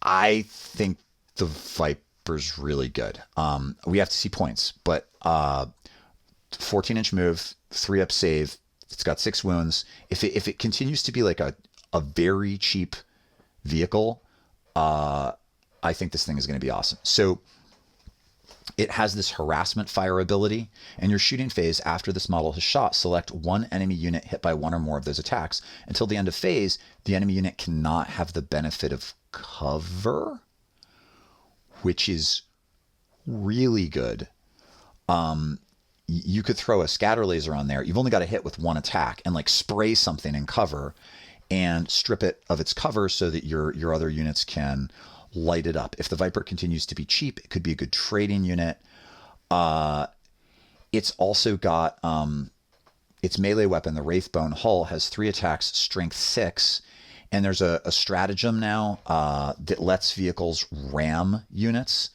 the Viper's really good. We have to see points, but 14-inch move, 3-up save. It's got 6 wounds. If it continues to be like a very cheap vehicle, I think this thing is going to be awesome. So it has this harassment fire ability, and your shooting phase after this model has shot, select one enemy unit hit by one or more of those attacks. Until the end of phase, the enemy unit cannot have the benefit of cover, which is really good. You could throw a scatter laser on there. You've only got to hit with one attack and like spray something in cover and strip it of its cover so that your other units can light it up. If the Viper continues to be cheap, it could be a good trading unit. It's also got its melee weapon, the Wraithbone Hull, has 3 attacks, strength 6, and there's a stratagem now that lets vehicles ram units,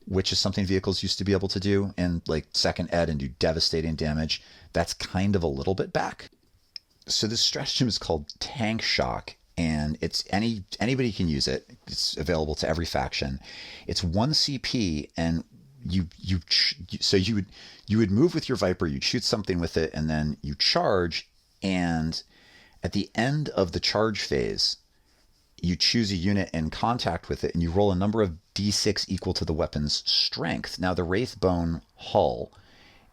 which is something vehicles used to be able to do in like second ed and do devastating damage. That's kind of a little bit back. So this stratagem is called Tank Shock, and it's anybody can use it. It's available to every faction. It's 1 CP, and you would move with your Viper, you'd shoot something with it, and then you charge, and at the end of the charge phase, you choose a unit in contact with it, and you roll a number of d6 equal to the weapon's strength. Now, the Wraithbone Hull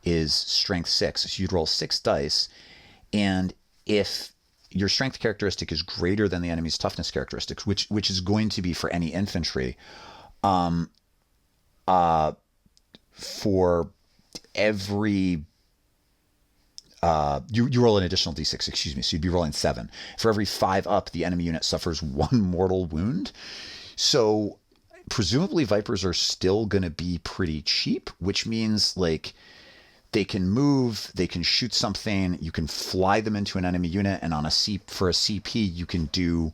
is strength 6, so you'd roll 6 dice, and if your strength characteristic is greater than the enemy's toughness characteristics, which is going to be for any infantry, for every you roll an additional d6, excuse me, so you'd be rolling 7. For every 5 up, the enemy unit suffers 1 mortal wound. So presumably Vipers are still going to be pretty cheap, which means like they can move, they can shoot something, you can fly them into an enemy unit, and on for a CP, you can do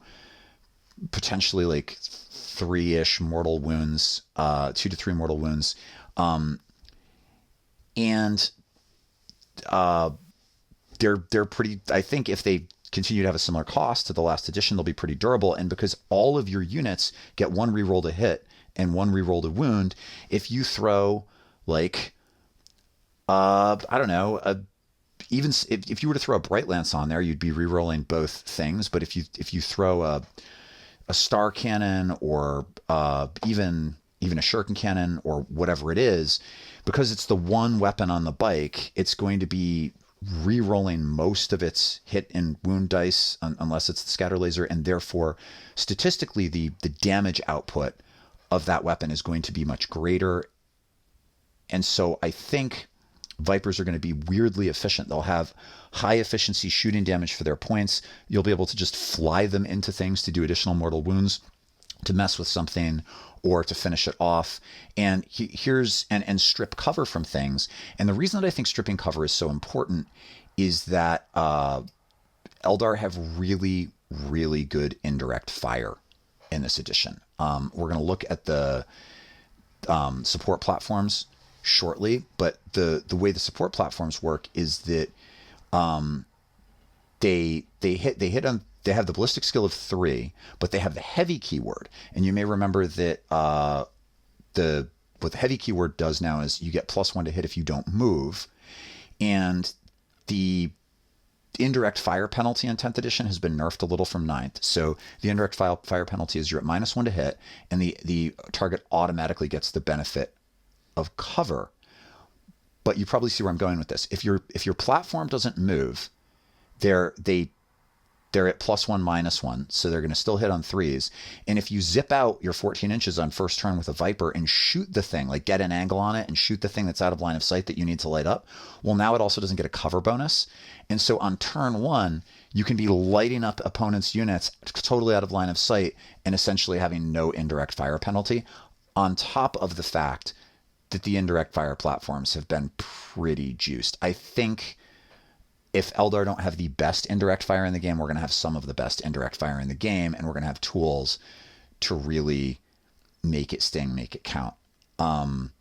potentially like 3-ish mortal wounds, 2 to 3 mortal wounds. They're pretty, I think if they continue to have a similar cost to the last edition, they'll be pretty durable. And because all of your units get 1 reroll to hit and 1 reroll to wound, if you throw like, I don't know, even if you were to throw a Bright Lance on there, you'd be rerolling both things. But if you throw a Star Cannon or even a Shuriken Cannon or whatever it is, because it's the one weapon on the bike, it's going to be re-rolling most of its hit and wound dice unless it's the scatter laser, and therefore statistically the damage output of that weapon is going to be much greater. And so I think Vipers are going to be weirdly efficient. They'll have high efficiency shooting damage for their points. You'll be able to just fly them into things to do additional mortal wounds, to mess with something, or to finish it off. And strip cover from things. And the reason that I think stripping cover is so important is that Eldar have really, really good indirect fire in this edition. We're going to look at the support platforms shortly, but the way the support platforms work is that they have the ballistic skill of 3, but they have the heavy keyword. And you may remember that what the heavy keyword does now is you get +1 to hit if you don't move, and the indirect fire penalty in 10th edition has been nerfed a little from 9th. So the indirect fire penalty is you're at -1 to hit, and the target automatically gets the benefit of cover. But you probably see where I'm going with this. If your platform doesn't move, they're at +1, -1, so they're going to still hit on 3s. And if you zip out your 14 inches on first turn with a Viper and shoot the thing, like get an angle on it and shoot the thing that's out of line of sight that you need to light up, well, now it also doesn't get a cover bonus. And so on turn 1, you can be lighting up opponents' units totally out of line of sight and essentially having no indirect fire penalty, on top of the fact that the indirect fire platforms have been pretty juiced. I think if Eldar don't have the best indirect fire in the game, we're going to have some of the best indirect fire in the game, and we're going to have tools to really make it sting, make it count. Not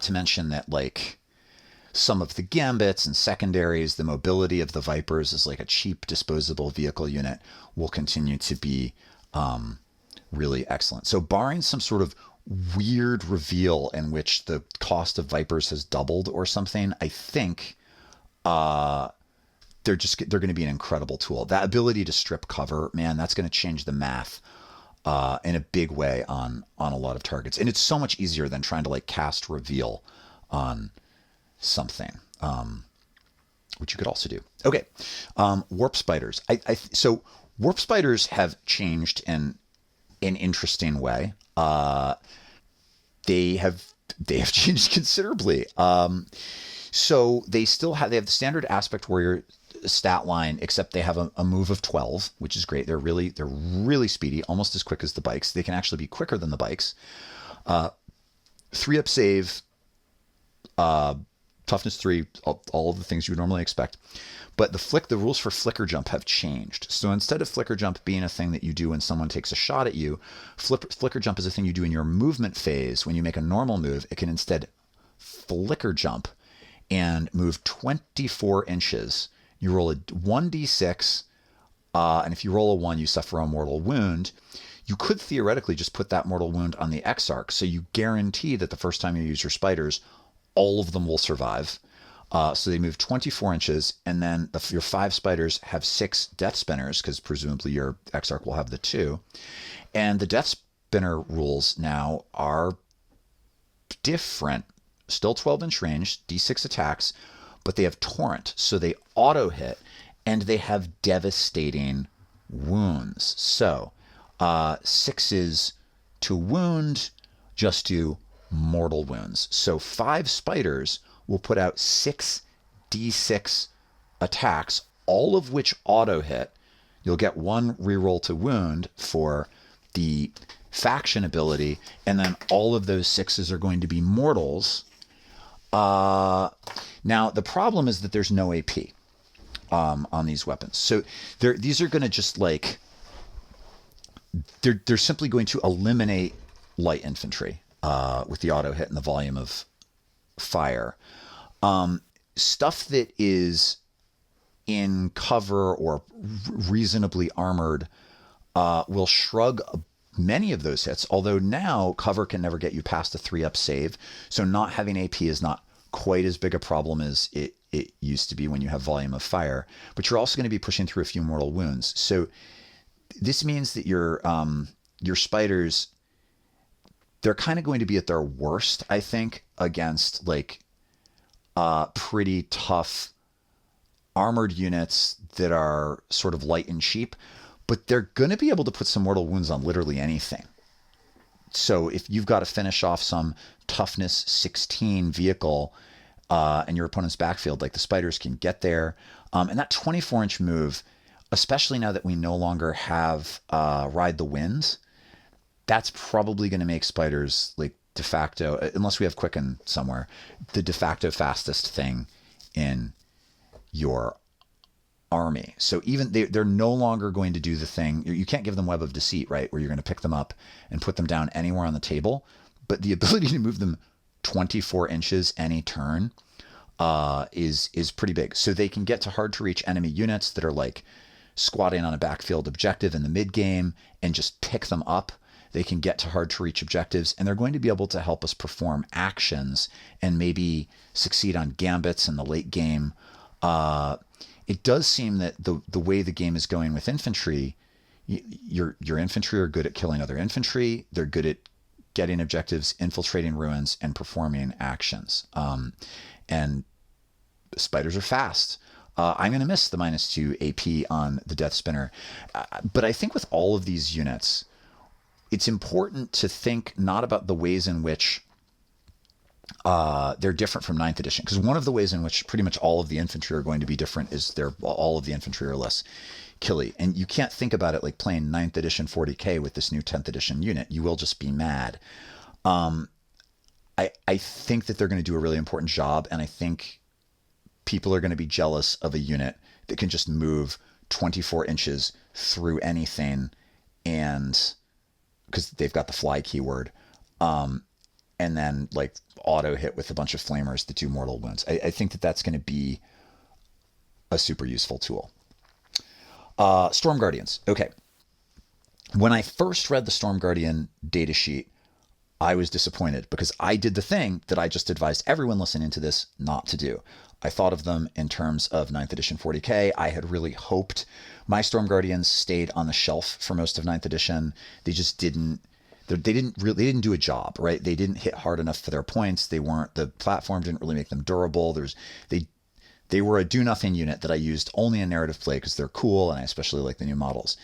to mention that, like, some of the gambits and secondaries, the mobility of the Vipers is like a cheap disposable vehicle unit, will continue to be really excellent. So barring some sort of weird reveal in which the cost of Vipers has doubled or something, I think they're going to be an incredible tool. That ability to strip cover, man, that's going to change the math in a big way on a lot of targets. And it's so much easier than trying to like cast reveal on something, which you could also do. Okay, warp spiders. So warp spiders have changed in an interesting way. They have changed considerably. So they have the standard aspect warrior stat line, except they have a move of 12, which is great. They're really speedy, almost as quick as the bikes. They can actually be quicker than the bikes. 3-up save, toughness 3, all of the things you would normally expect. But the rules for flicker jump have changed. So instead of flicker jump being a thing that you do when someone takes a shot at you, flicker jump is a thing you do in your movement phase. When you make a normal move, it can instead flicker jump and move 24 inches. You roll a 1d6, and if you roll a 1, you suffer a mortal wound. You could theoretically just put that mortal wound on the X-Arc, so you guarantee that the first time you use your spiders, all of them will survive. So they move 24 inches, and then your 5 spiders have 6 death spinners, because presumably your X-Arc will have the 2. And the death spinner rules now are different. Still 12-inch range, d6 attacks, but they have torrent, so they auto hit, and they have devastating wounds. So 6s to wound just do mortal wounds. So 5 spiders will put out 6 d6 attacks, all of which auto hit. You'll get 1 reroll to wound for the faction ability, and then all of those 6s are going to be mortals. Now the problem is that there's no AP on these weapons. So these are going to just like they're simply going to eliminate light infantry with the auto hit and the volume of fire. Stuff that is in cover or reasonably armored will shrug many of those hits, although now cover can never get you past a 3-up save, so not having AP is not quite as big a problem as it used to be when you have volume of fire, but you're also going to be pushing through a few mortal wounds. So this means that your spiders, they're kind of going to be at their worst, I think, against like pretty tough armored units that are sort of light and cheap, but they're going to be able to put some mortal wounds on literally anything. So if you've got to finish off some toughness 16 vehicle in your opponent's backfield, like the spiders can get there. And that 24-inch move, especially now that we no longer have Ride the Wind, that's probably going to make spiders like de facto, unless we have Quicken somewhere, the de facto fastest thing in your army. So even they're no longer going to do the thing. You can't give them Web of Deceit, right? Where you're going to pick them up and put them down anywhere on the table. But the ability to move them 24 inches any turn is pretty big. So they can get to hard to reach enemy units that are like squatting on a backfield objective in the mid game and just pick them up. They can get to hard to reach objectives, and they're going to be able to help us perform actions and maybe succeed on gambits in the late game. It does seem that the way the game is going with infantry, your infantry are good at killing other infantry. They're good at getting objectives, infiltrating ruins, and performing actions. And spiders are fast. I'm going to miss the -2 AP on the Death Spinner. But I think with all of these units, it's important to think not about the ways in which they're different from 9th edition. Because one of the ways in which pretty much all of the infantry are going to be different is all of the infantry are less killy. And you can't think about it like playing 9th edition 40k with this new 10th edition unit. You will just be mad. I think that they're going to do a really important job, and I think people are going to be jealous of a unit that can just move 24 inches through anything, and because they've got the fly keyword, and then like auto hit with a bunch of flamers that do mortal wounds. I think that that's going to be a super useful tool. Storm Guardians. Okay. When I first read the Storm Guardian datasheet, I was disappointed because I did the thing that I just advised everyone listening to this not to do. I thought of them in terms of 9th edition 40k. I had really hoped my Storm Guardians stayed on the shelf for most of 9th edition. They just didn't. They didn't do a job, right? They didn't hit hard enough for their points. The platform didn't really make them durable. They were a do-nothing unit that I used only in narrative play because they're cool, and I especially like the new models.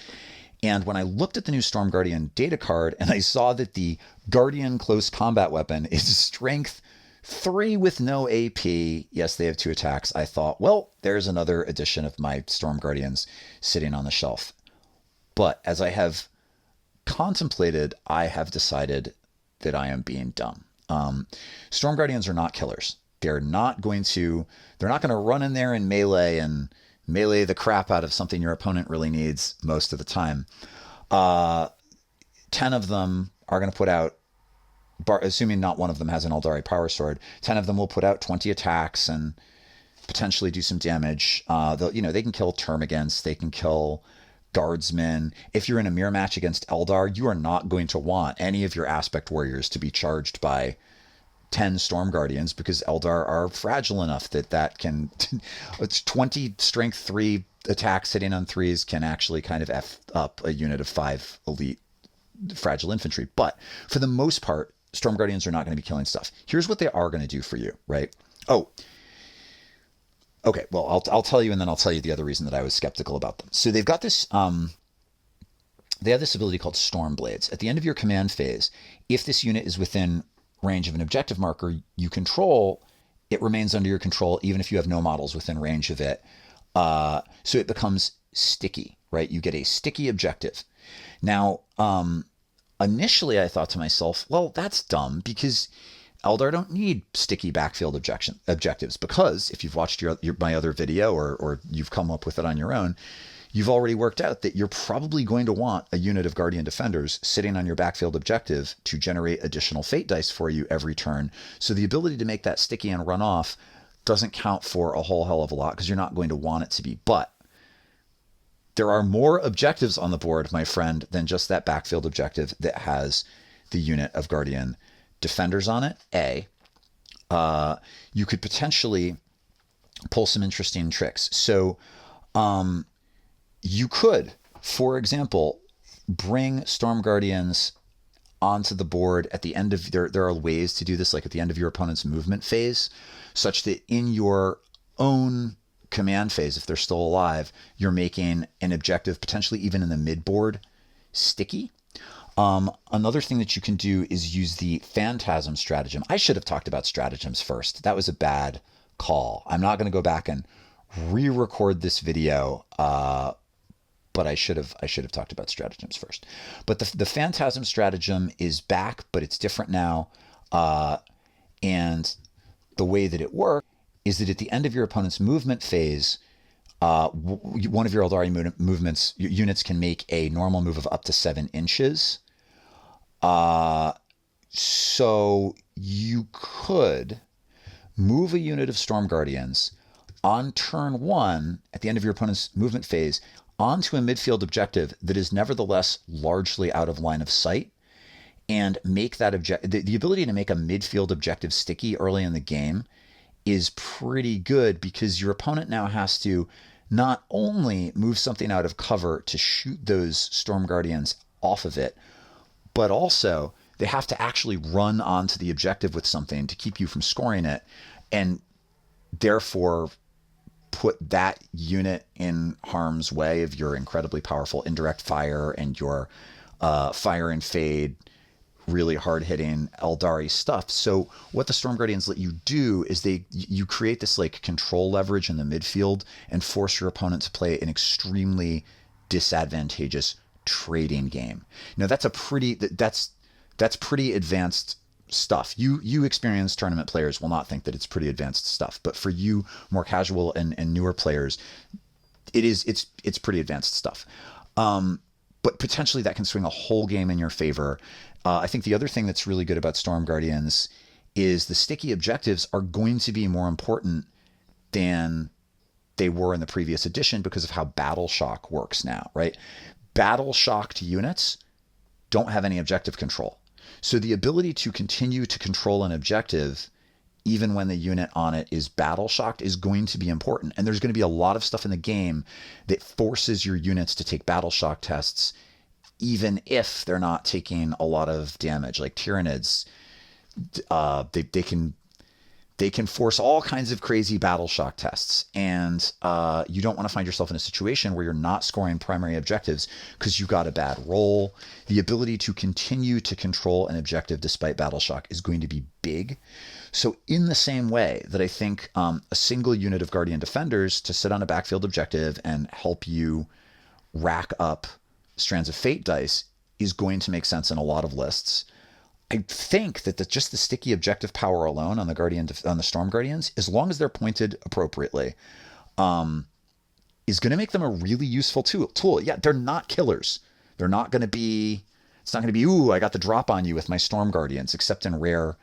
And when I looked at the new Storm Guardian data card and I saw that the Guardian close combat weapon is strength 3 with no AP, yes, they have 2 attacks, I thought, well, there's another edition of my Storm Guardians sitting on the shelf. But as I have contemplated, I have decided that I am being dumb. Storm Guardians are not killers. They're not going to run in there and melee the crap out of something your opponent really needs most of the time. 10 of them are going to put out, assuming not one of them has an Eldari power sword, 10 of them will put out 20 attacks and potentially do some damage. They can kill termagants, they can kill guardsmen. If you're in a mirror match against Eldar, you are not going to want any of your aspect warriors to be charged by 10 Storm Guardians because Eldar are fragile enough that can it's 20 strength 3 attacks hitting on 3s can actually kind of F up a unit of 5 elite fragile infantry. But for the most part, Storm Guardians are not going to be killing stuff. Here's what they are going to do for you, right? Oh, okay. Well, I'll tell you, and then I'll tell you the other reason that I was skeptical about them. So they've got this they have this ability called Storm Blades. At the end of your command phase, if this unit is within range of an objective marker you control, it remains under your control even if you have no models within range of it. So it becomes sticky, right? You get a sticky objective. Now, initially I thought to myself, well, that's dumb because Eldar don't need sticky backfield objectives, because if you've watched my other video or you've come up with it on your own, you've already worked out that you're probably going to want a unit of Guardian Defenders sitting on your backfield objective to generate additional fate dice for you every turn. So the ability to make that sticky and run off doesn't count for a whole hell of a lot because you're not going to want it to be. But there are more objectives on the board, my friend, than just that backfield objective that has the unit of Guardian Defenders on it. You could potentially pull some interesting tricks. So, you could, for example, bring Storm Guardians onto the board at the end of there are ways to do this, like at the end of your opponent's movement phase, such that in your own command phase, if they're still alive, you're making an objective, potentially even in the mid-board, sticky. Another thing that you can do is use the Phantasm stratagem. I should have talked about stratagems first. That was a bad call. I'm not going to go back and re-record this video, but I should have talked about stratagems first. But the Phantasm stratagem is back, but it's different now. And the way that it works is that at the end of your opponent's movement phase, one of your Eldari units can make a normal move of up to 7 inches. So you could move a unit of Storm Guardians on turn 1 at the end of your opponent's movement phase onto a midfield objective that is nevertheless largely out of line of sight, and make that the ability to make a midfield objective sticky early in the game is pretty good, because your opponent now has to not only move something out of cover to shoot those Storm Guardians off of it, but also they have to actually run onto the objective with something to keep you from scoring it, and therefore put that unit in harm's way of your incredibly powerful indirect fire and your fire and fade, really hard-hitting Eldari stuff. So what the Storm Guardians let you do is you create this like control leverage in the midfield and force your opponent to play an extremely disadvantageous trading game. Now that's pretty advanced stuff. You experienced tournament players will not think that it's pretty advanced stuff, but for you more casual and newer players, it's pretty advanced stuff. But potentially that can swing a whole game in your favor. I think the other thing that's really good about Storm Guardians is the sticky objectives are going to be more important than they were in the previous edition because of how Battle Shock works now, right? Battle Shocked units don't have any objective control. So the ability to continue to control an objective, even when the unit on it is battle shocked, is going to be important. And there's going to be a lot of stuff in the game that forces your units to take battle shock tests, even if they're not taking a lot of damage. Like Tyranids, they can force all kinds of crazy battle shock tests, and you don't want to find yourself in a situation where you're not scoring primary objectives because you got a bad roll. The ability to continue to control an objective despite battle shock is going to be big. So in the same way that I think a single unit of Guardian Defenders to sit on a backfield objective and help you rack up Strands of Fate dice is going to make sense in a lot of lists, I think that just the sticky objective power alone on the Storm Guardians, as long as they're pointed appropriately, is going to make them a really useful tool. Yeah, they're not killers. They're not going to be. It's not going to be, ooh, I got the drop on you with my Storm Guardians, except in rare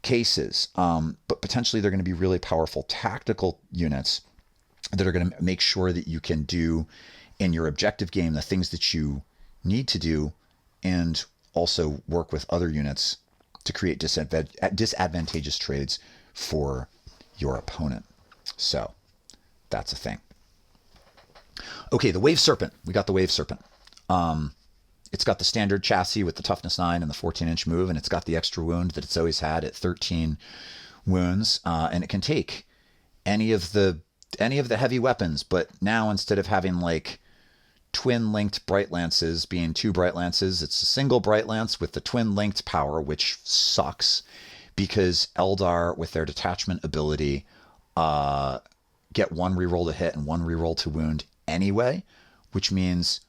cases. But potentially they're going to be really powerful tactical units that are going to make sure that you can do in your objective game the things that you need to do, and also work with other units to create disadvantageous trades for your opponent. So that's a thing. Okay, the Wave Serpent. We got the Wave Serpent. It's got the standard chassis with the toughness 9 and the 14-inch move, and it's got the extra wound that it's always had at 13 wounds, and it can take any of the heavy weapons, but now instead of having like twin-linked Bright Lances being 2 Bright Lances, it's a single Bright Lance with the twin-linked power, which sucks because Eldar, with their detachment ability, get 1 reroll to hit and 1 reroll to wound anyway, which means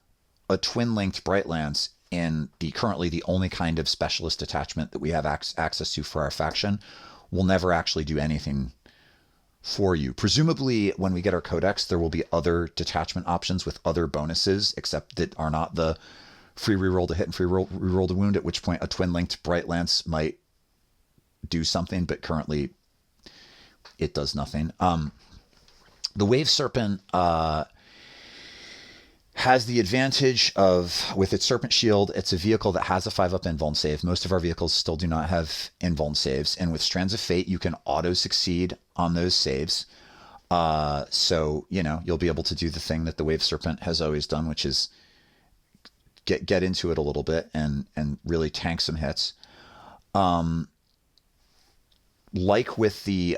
a twin-linked Bright Lance in currently the only kind of specialist detachment that we have access to for our faction will never actually do anything for you. Presumably, when we get our codex, there will be other detachment options with other bonuses, except that are not the free reroll to hit and free reroll to wound, at which point a twin-linked Bright Lance might do something, but currently it does nothing. The Wave Serpent has the advantage of, with its Serpent Shield, it's a vehicle that has a 5-up invuln save. Most of our vehicles still do not have invuln saves, and with Strands of Fate, you can auto-succeed on those saves. So, you'll be able to do the thing that the Wave Serpent has always done, which is get into it a little bit and really tank some hits. Like with the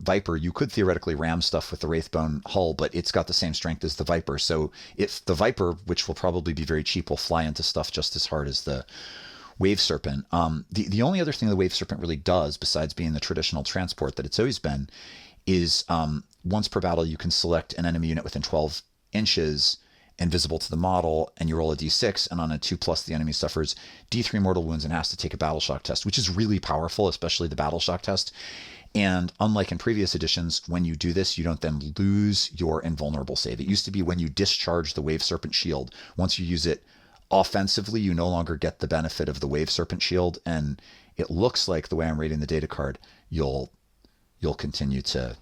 Viper, you could theoretically ram stuff with the Wraithbone hull, but it's got the same strength as the Viper. So if the Viper, which will probably be very cheap, will fly into stuff just as hard as the Wave Serpent. The only other thing the Wave Serpent really does, besides being the traditional transport that it's always been, is once per battle you can select an enemy unit within 12 inches and visible to the model, and you roll a d6, and on a 2+, the enemy suffers d3 mortal wounds and has to take a battle shock test, which is really powerful, especially the battle shock test. And unlike in previous editions, when you do this, you don't then lose your invulnerable save. It used to be when you discharge the Wave Serpent Shield, once you use it offensively, you no longer get the benefit of the Wave Serpent Shield. And it looks like, the way I'm reading the data card, you'll continue to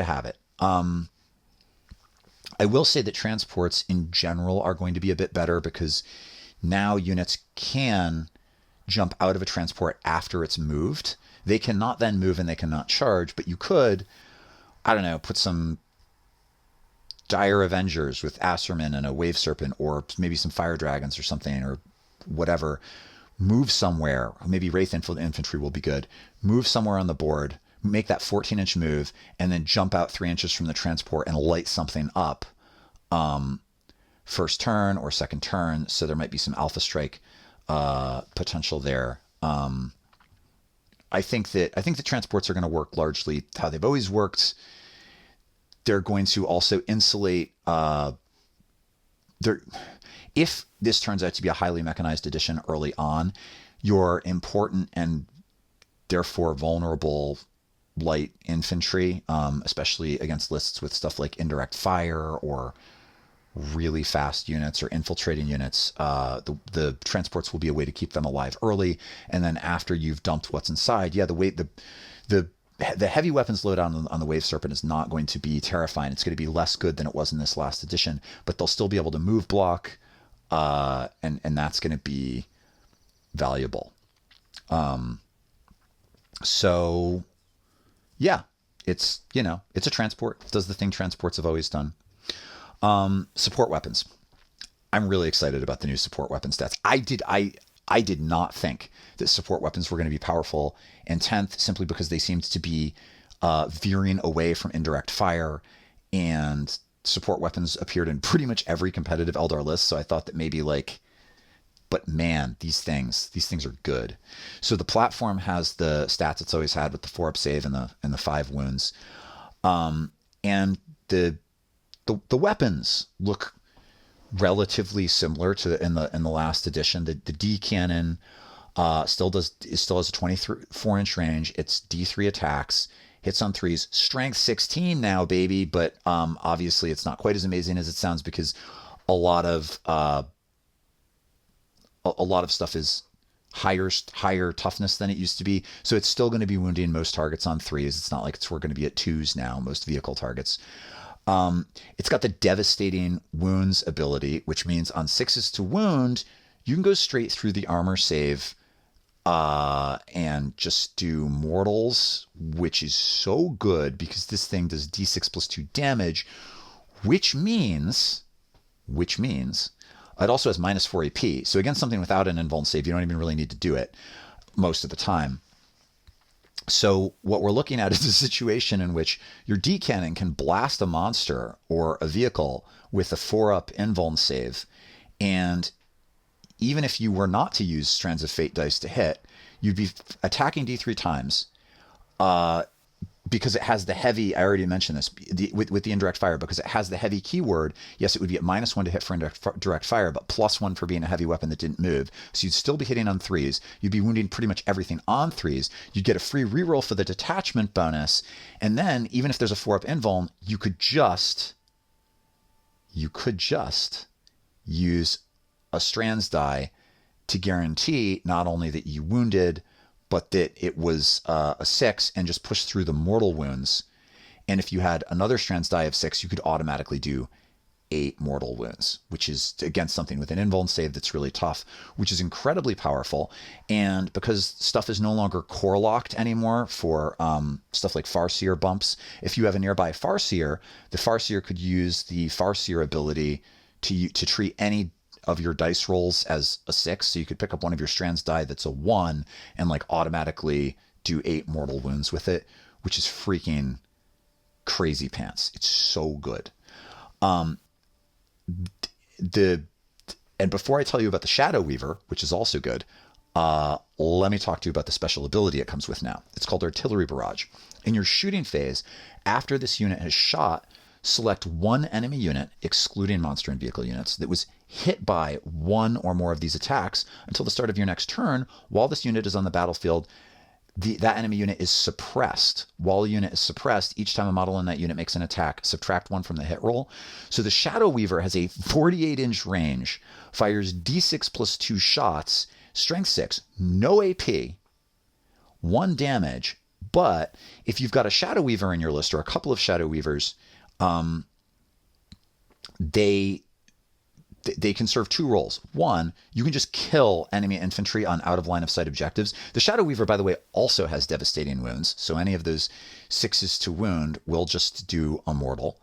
have it. I will say that transports in general are going to be a bit better, because now units can jump out of a transport after it's moved. They cannot then move and they cannot charge, but you could, I don't know, put some Dire Avengers with Asterman and a Wave Serpent, or maybe some Fire Dragons or something, or whatever. Move somewhere. Maybe Wraith Infantry will be good. Move somewhere on the board, make that 14-inch move, and then jump out 3 inches from the transport and light something up first turn or second turn. So there might be some Alpha Strike potential there. I think the transports are going to work largely how they've always worked. They're going to also insulate. If this turns out to be a highly mechanized edition early on, your important and therefore vulnerable light infantry, especially against lists with stuff like indirect fire or really fast units or infiltrating units, the transports will be a way to keep them alive early. And then after you've dumped what's inside, the heavy weapons loadout on the Wave Serpent is not going to be terrifying. It's going to be less good than it was in this last edition, but they'll still be able to move block, and that's going to be valuable. So yeah, it's a transport. It does the thing transports have always done. Support weapons. I'm really excited about the new support weapon stats. I did not think that support weapons were going to be powerful in 10th, simply because they seemed to be veering away from indirect fire, and support weapons appeared in pretty much every competitive Eldar list. So I thought that maybe but man, these things are good. So the platform has the stats it's always had with the 4-up save and the 5 wounds. And the weapons look relatively similar to in the last edition. The D cannon still has a 24-inch range. It's D3 attacks, hits on 3s, strength 16 now, baby. But obviously it's not quite as amazing as it sounds, because a lot of stuff is higher toughness than it used to be. So it's still going to be wounding most targets on 3s. It's not like we're going to be at 2s now, most vehicle targets. It's got the devastating wounds ability, which means on 6s to wound, you can go straight through the armor save and just do mortals, which is so good because this thing does d6 plus 2 damage, which means it also has minus 4 AP. So against something without an invuln save, you don't even really need to do it most of the time. So what we're looking at is a situation in which your D cannon can blast a monster or a vehicle with a 4-up invuln save. And even if you were not to use Strands of Fate dice to hit, you'd be attacking D3 times because it has the heavy, I already mentioned this, with the indirect fire, because it has the heavy keyword. Yes, it would be at -1 to hit for direct fire, but +1 for being a heavy weapon that didn't move. So you'd still be hitting on 3s. You'd be wounding pretty much everything on 3s. You'd get a free reroll for the detachment bonus. And then even if there's a 4-up invuln, you could just use a Strands die to guarantee not only that you wounded, but that it was a 6 and just push through the mortal wounds. And if you had another Strands die of 6, you could automatically do 8 mortal wounds, which is against something with an invuln save that's really tough, which is incredibly powerful. And because stuff is no longer core locked anymore for stuff like Farsier bumps, if you have a nearby Farsier, the Farsier could use the Farsier ability to treat any of your dice rolls as a 6. So you could pick up one of your Strands die that's a 1 and automatically do 8 mortal wounds with it, which is freaking crazy pants. It's so good. And before I tell you about the Shadow Weaver, which is also good, let me talk to you about the special ability it comes with now. It's called Artillery Barrage. In your shooting phase, after this unit has shot, select one enemy unit, excluding monster and vehicle units, that was hit by one or more of these attacks until the start of your next turn. While this unit is on the battlefield, that enemy unit is suppressed. While a unit is suppressed, each time a model in that unit makes an attack, subtract 1 from the hit roll. So the Shadow Weaver has a 48-inch range, fires d6 plus 2 shots, strength 6, no AP, 1 damage. But if you've got a Shadow Weaver in your list, or a couple of Shadow Weavers, they can serve 2 roles. One, you can just kill enemy infantry on out of line of sight objectives. The Shadow Weaver, by the way, also has devastating wounds. So any of those 6s to wound will just do a mortal,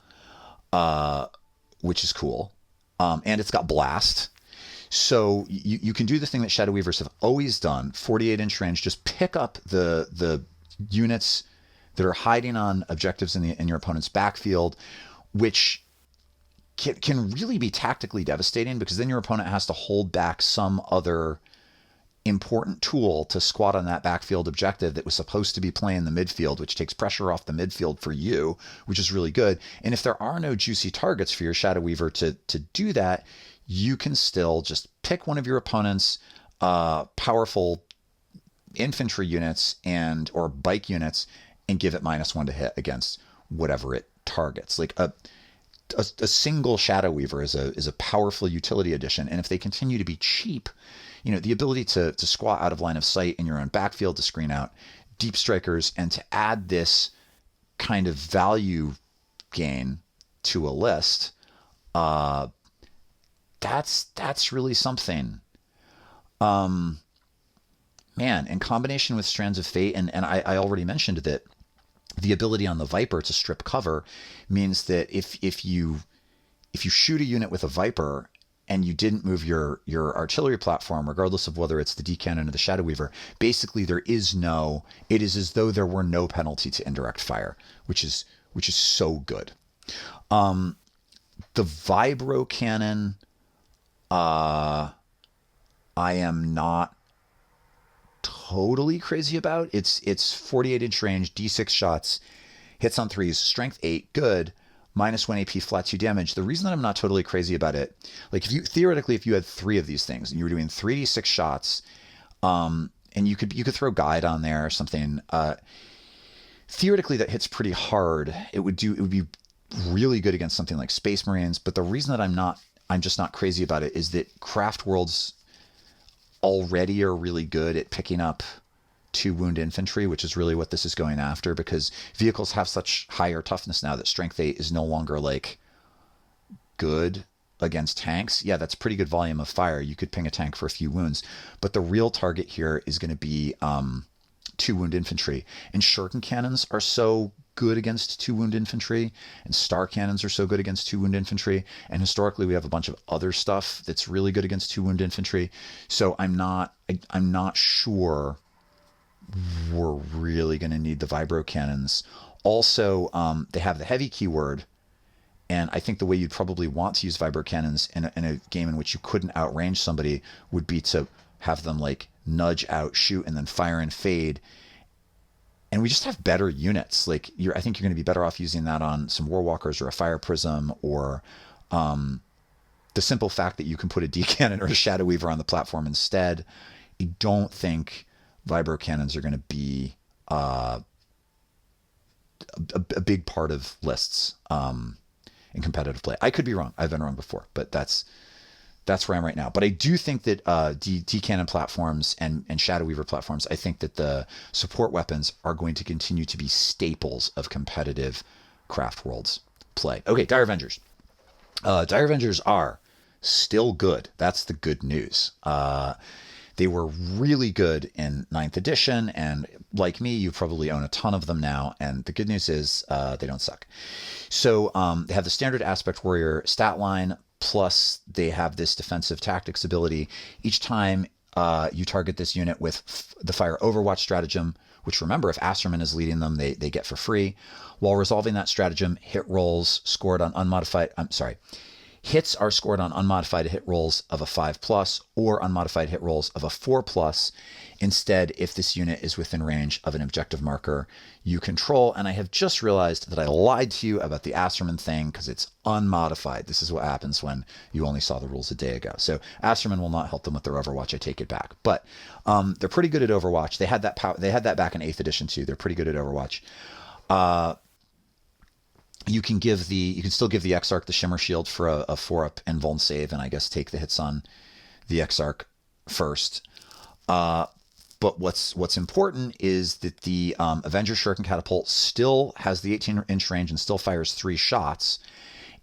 which is cool. And it's got blast. So you can do the thing that Shadow Weavers have always done, 48-inch range, just pick up the units that are hiding on objectives in your opponent's backfield, which can really be tactically devastating, because then your opponent has to hold back some other important tool to squat on that backfield objective that was supposed to be playing the midfield, which takes pressure off the midfield for you, which is really good. And if there are no juicy targets for your Shadow Weaver to do that, you can still just pick one of your opponent's powerful infantry units or bike units and give it -1 to hit against whatever it targets. Like a single Shadow Weaver is a powerful utility addition, and if they continue to be cheap, the ability to squat out of line of sight in your own backfield, to screen out deep strikers, and to add this kind of value gain to a list, that's really something. Man, in combination with Strands of Fate, and I already mentioned that the ability on the Viper to strip cover means that if you shoot a unit with a Viper and you didn't move your artillery platform, regardless of whether it's the D cannon or the Shadow Weaver, basically it is as though there were no penalty to indirect fire, which is so good. The Vibro Cannon, I am not totally crazy about. It's 48-inch range, d6 shots, hits on 3s, strength 8, good, -1 AP, flat 2 damage. The reason that I'm not totally crazy about it, like if you had 3 of these things and you were doing 3d6 shots, and you could throw guide on there or something, theoretically that hits pretty hard. It would be really good against something like Space Marines. But the reason that I'm just not crazy about it is that Craftworlds already are really good at picking up 2 wound infantry, which is really what this is going after, because vehicles have such higher toughness now that strength 8 is no longer like good against tanks. Yeah, that's pretty good volume of fire. You could ping a tank for a few wounds, but the real target here is going to be 2 wound infantry. And shuriken cannons are so good against 2 wound infantry, and star cannons are so good against 2 wound infantry, and historically we have a bunch of other stuff that's really good against 2 wound infantry. So I'm not sure we're really going to need the Vibro Cannons. Also, they have the heavy keyword, and I think the way you'd probably want to use Vibro Cannons in a game in which you couldn't outrange somebody would be to have them like nudge out, shoot, and then fire and fade. And we just have better units. Like I think you're going to be better off using that on some Warwalkers or a Fire Prism, or the simple fact that you can put a D cannon or a Shadow Weaver on the platform instead. I don't think Vibro Cannons are going to be a big part of lists in competitive play. I could be wrong. I've been wrong before, but that's where I am right now. But I do think that D cannon platforms and Shadow Weaver platforms, I think that the support weapons are going to continue to be staples of competitive Craftworlds play. Okay, Dire Avengers. Dire Avengers are still good. That's the good news. They were really good in 9th edition, and like me, you probably own a ton of them now, and the good news is they don't suck. So they have the standard Aspect Warrior stat line, plus they have this defensive tactics ability. Each time you target this unit with the Fire Overwatch stratagem, which, remember, if Asterman is leading them, they get for free. While resolving that stratagem, hit rolls scored on unmodified... Hits are scored on unmodified hit rolls of a 5+ or unmodified hit rolls of a 4+. Instead, if this unit is within range of an objective marker you control, and I have just realized that I lied to you about the Asterman thing because it's unmodified. This is what happens when you only saw the rules a day ago. So Asterman will not help them with their Overwatch. I take it back. But they're pretty good at Overwatch. They had that they had that back in 8th edition too. They're pretty good at Overwatch. You can still give the Exarch the Shimmer Shield for a 4-up invuln save, and I guess take the hits on the Exarch first. But what's important is that the Avenger Shuriken Catapult still has the 18-inch range and still fires 3 shots.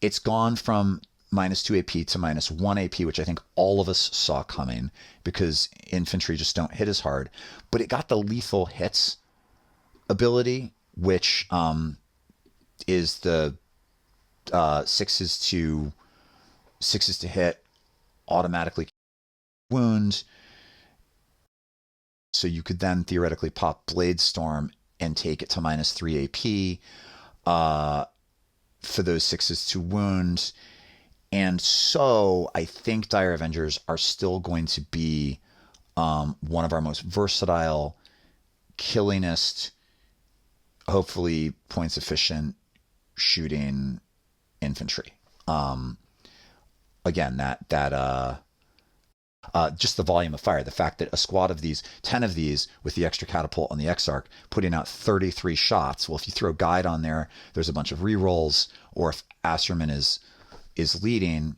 It's gone from -2 AP to -1 AP, which I think all of us saw coming because infantry just don't hit as hard. But it got the lethal hits ability, which is the 6s to hit, automatically wound. So you could then theoretically pop Blade Storm and take it to -3 AP for those 6s to wound. And so I think Dire Avengers are still going to be one of our most versatile, killingest, hopefully points efficient shooting infantry. Again, just the volume of fire, the fact that a squad of these, 10 of these with the extra catapult on the Exarch, putting out 33 shots. Well, if you throw Guide on there, there's a bunch of rerolls, or if Asterman is leading,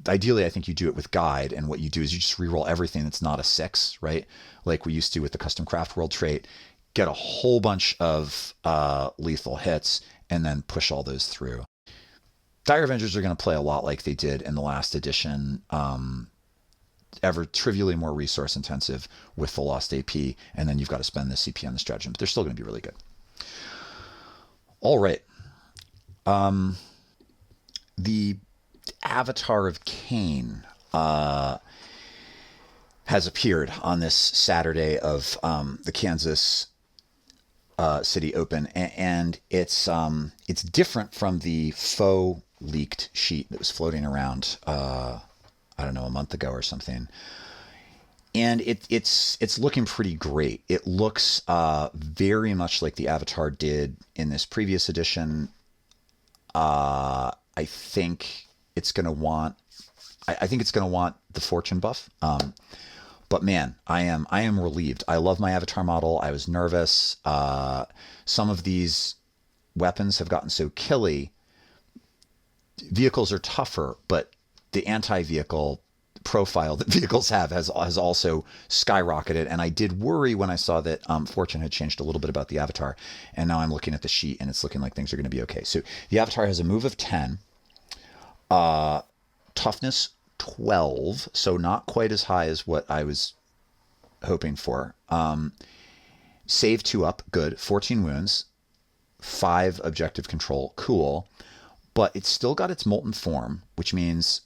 ideally I think you do it with Guide, and what you do is you just reroll everything that's not a 6, right? Like we used to with the custom Craftworld trait, get a whole bunch of lethal hits, and then push all those through. Dire Avengers are going to play a lot like they did in the last edition, ever trivially more resource intensive with the lost AP, and then you've got to spend the CP on the stratagem, but they're still going to be really good. All right. The Avatar of Cain has appeared on this Saturday of the Kansas City Open, and it's different from the faux leaked sheet that was floating around I don't know, a month ago or something. And it's looking pretty great. It looks very much like the Avatar did in this previous edition. I think it's going to want the fortune buff. But man, I am relieved. I love my Avatar model. I was nervous. Some of these weapons have gotten so killy. Vehicles are tougher, but the anti-vehicle profile that vehicles have has also skyrocketed. And I did worry when I saw that Fortune had changed a little bit about the Avatar. And now I'm looking at the sheet and it's looking like things are going to be okay. So the Avatar has a move of 10, toughness 12, so not quite as high as what I was hoping for. Save 2 up, good. 14 wounds, 5 objective control, cool. But it's still got its molten form, which means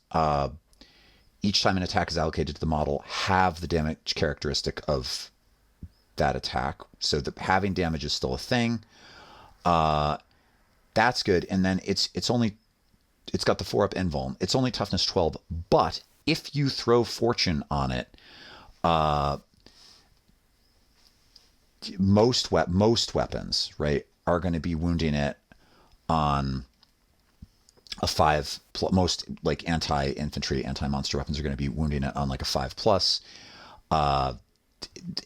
each time an attack is allocated to the model, have the damage characteristic of that attack. So having damage is still a thing. That's good. And then it's got the 4-up invuln. It's only toughness 12, but if you throw fortune on it, most weapons, right, are going to be wounding it on a 5+. Most like anti-infantry, anti-monster weapons are going to be wounding it on like a 5+.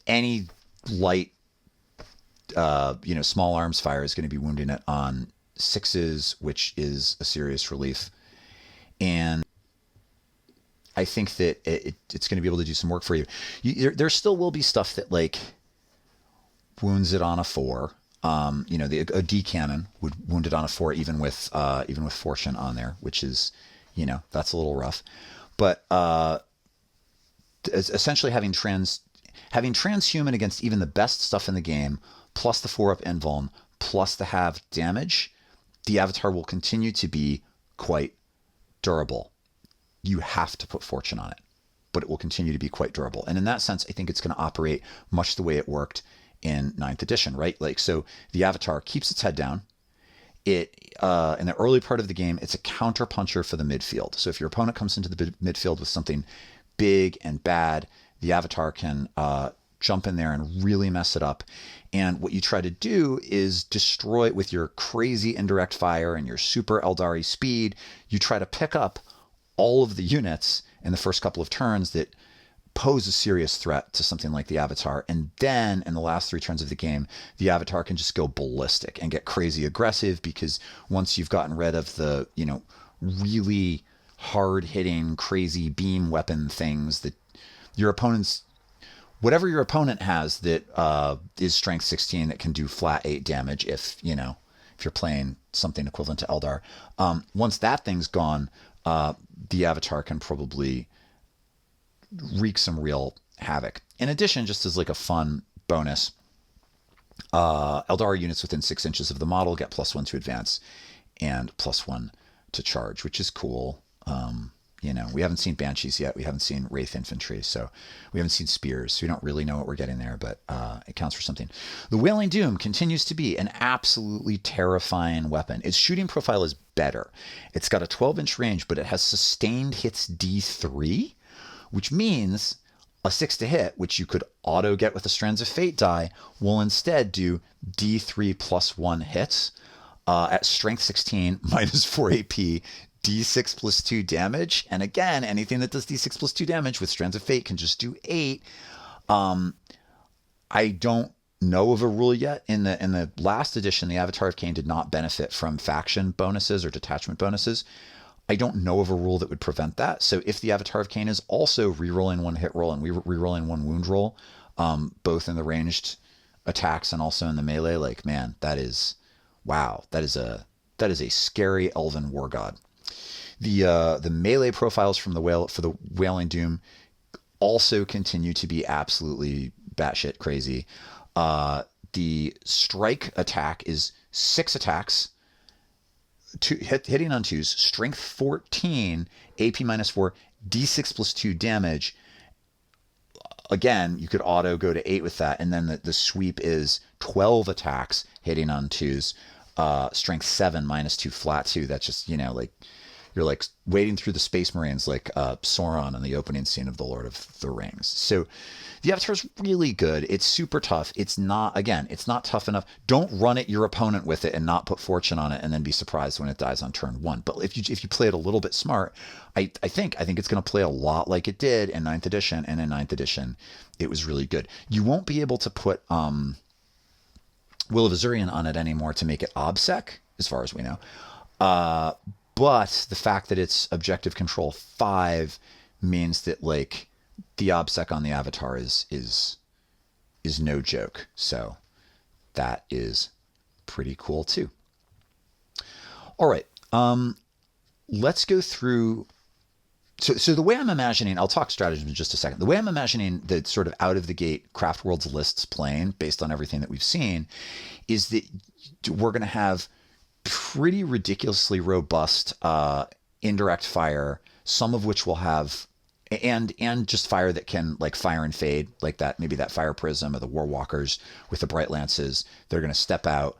Any light, small arms fire is going to be wounding it on 6s, which is a serious relief. And I think that it's going to be able to do some work for you. There still will be stuff that like wounds it on a 4. A D cannon would wound it on a 4, even with fortune on there, which is, that's a little rough. But essentially having transhuman against even the best stuff in the game, plus the 4-up invuln, plus the have damage, the Avatar will continue to be quite durable. You have to put fortune on it, but it will continue to be quite durable. And in that sense, I think it's going to operate much the way it worked in 9th edition, right? Like, so the Avatar keeps its head down. It in the early part of the game, it's a counter puncher for the midfield. So if your opponent comes into the midfield with something big and bad, the Avatar can jump in there and really mess it up. And what you try to do is destroy it with your crazy indirect fire and your super Eldari speed. You try to pick up all of the units in the first couple of turns that pose a serious threat to something like the Avatar. And then in the last 3 turns of the game, the Avatar can just go ballistic and get crazy aggressive, because once you've gotten rid of the, really hard hitting, crazy beam weapon things that your opponent's, whatever your opponent has that is strength 16 that can do flat 8 damage if you're playing something equivalent to Eldar. Once that thing's gone, the Avatar can probably wreak some real havoc. In addition, just as like a fun bonus, Eldar units within 6 inches of the model get +1 to advance and +1 to charge, which is cool. We haven't seen Banshees yet. We haven't seen Wraith Infantry, so we haven't seen Spears. So we don't really know what we're getting there, but it counts for something. The Wailing Doom continues to be an absolutely terrifying weapon. Its shooting profile is better. It's got a 12-inch range, but it has sustained hits D3, which means a 6 to hit, which you could auto get with the Strands of Fate die, will instead do D3 +1 hits at strength 16, -4 AP, D6 +2 damage. And again, anything that does D6 +2 damage with Strands of Fate can just do 8. I don't know of a rule yet. In the last edition, the Avatar of Khaine did not benefit from faction bonuses or detachment bonuses. I don't know of a rule that would prevent that. So if the Avatar of Khaine is also rerolling 1 hit roll and rerolling 1 wound roll, both in the ranged attacks and also in the melee, like, man, that is a scary elven war god. The melee profiles from for the Wailing Doom also continue to be absolutely batshit crazy. The strike attack is 6 attacks, hitting on 2s, strength 14, AP -4, D6 +2 damage. Again, you could auto go to 8 with that, and then the sweep is 12 attacks, hitting on 2s, strength 7, -2, flat 2. That's just, you're like wading through the Space Marines like Sauron in the opening scene of The Lord of the Rings. So the Avatar is really good. It's super tough. It's not tough enough. Don't run at your opponent with it and not put fortune on it and then be surprised when it dies on turn 1. But if you play it a little bit smart, I think it's going to play a lot like it did in 9th edition, and in 9th edition it was really good. You won't be able to put Will of Azurian on it anymore to make it OBSEC, as far as we know. But the fact that it's objective control 5 means that like the OBSEC on the Avatar is no joke. So that is pretty cool too. All right. Let's go through. So the way I'm imagining, I'll talk stratagems in just a second. The way I'm imagining the sort of out of the gate Craftworlds lists playing based on everything that we've seen is that we're going to have pretty ridiculously robust indirect fire, some of which will have and just fire that can like fire and fade, like that, maybe that fire prism or the Warwalkers with the bright lances. They're going to step out,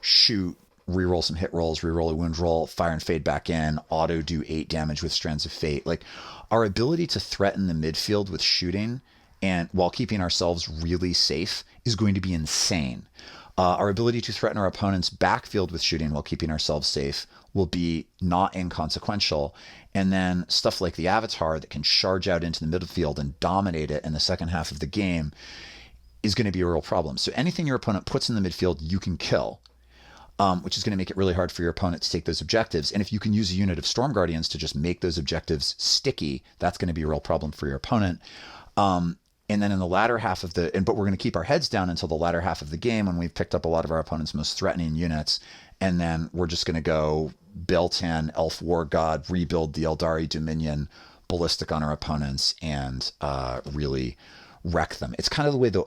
shoot, reroll some hit rolls, reroll a wound roll, fire and fade back in, auto do 8 damage with Strands of Fate. Like, our ability to threaten the midfield with shooting and while keeping ourselves really safe is going to be insane. Our ability to threaten our opponent's backfield with shooting while keeping ourselves safe will be not inconsequential. And then stuff like the Avatar that can charge out into the midfield and dominate it in the second half of the game is going to be a real problem. So anything your opponent puts in the midfield, you can kill, which is going to make it really hard for your opponent to take those objectives. And if you can use a unit of Storm Guardians to just make those objectives sticky, that's going to be a real problem for your opponent. And then in the latter half of but we're going to keep our heads down until the latter half of the game when we've picked up a lot of our opponent's most threatening units. And then we're just going to go Beltan, Elf War God, rebuild the Eldari Dominion, ballistic on our opponents, and really wreck them. It's kind of the way the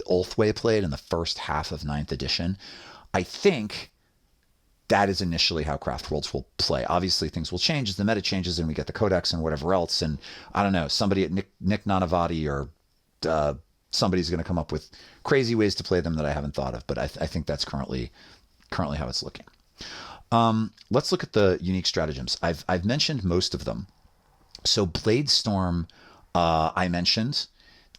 Ulthway played in the first half of 9th edition. I think that is initially how Craftworlds will play. Obviously, things will change as the meta changes and we get the codex and whatever else. And I don't know, somebody at Nick Nanavati or somebody's going to come up with crazy ways to play them that I haven't thought of, but I think that's currently how it's looking. Let's look at the unique stratagems. I've mentioned most of them. So Blade Storm, I mentioned.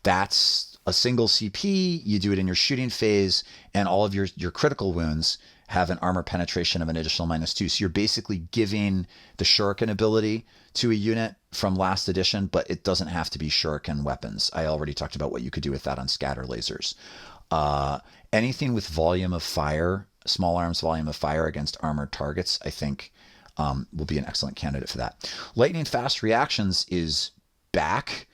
That's a single CP. You do it in your shooting phase, and all of your critical wounds have an armor penetration of an additional -2. So you're basically giving the shuriken ability to a unit from last edition, but it doesn't have to be shuriken weapons. I already talked about what you could do with that on scatter lasers. Anything with volume of fire, small arms volume of fire against armored targets, I think will be an excellent candidate for that. Lightning fast reactions is back,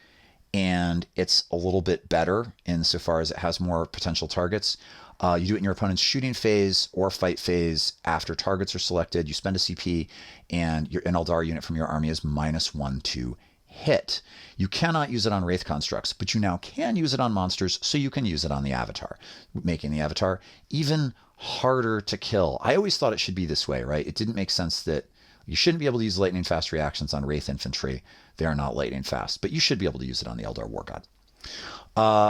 and it's a little bit better insofar as it has more potential targets. You do it in your opponent's shooting phase or fight phase after targets are selected. You spend a CP, and an Eldar unit from your army is -1 to hit. You cannot use it on Wraith constructs, but you now can use it on monsters, so you can use it on the Avatar, making the Avatar even harder to kill. I always thought it should be this way, right? It didn't make sense that you shouldn't be able to use lightning fast reactions on Wraith infantry. They are not lightning fast, but you should be able to use it on the Eldar War God.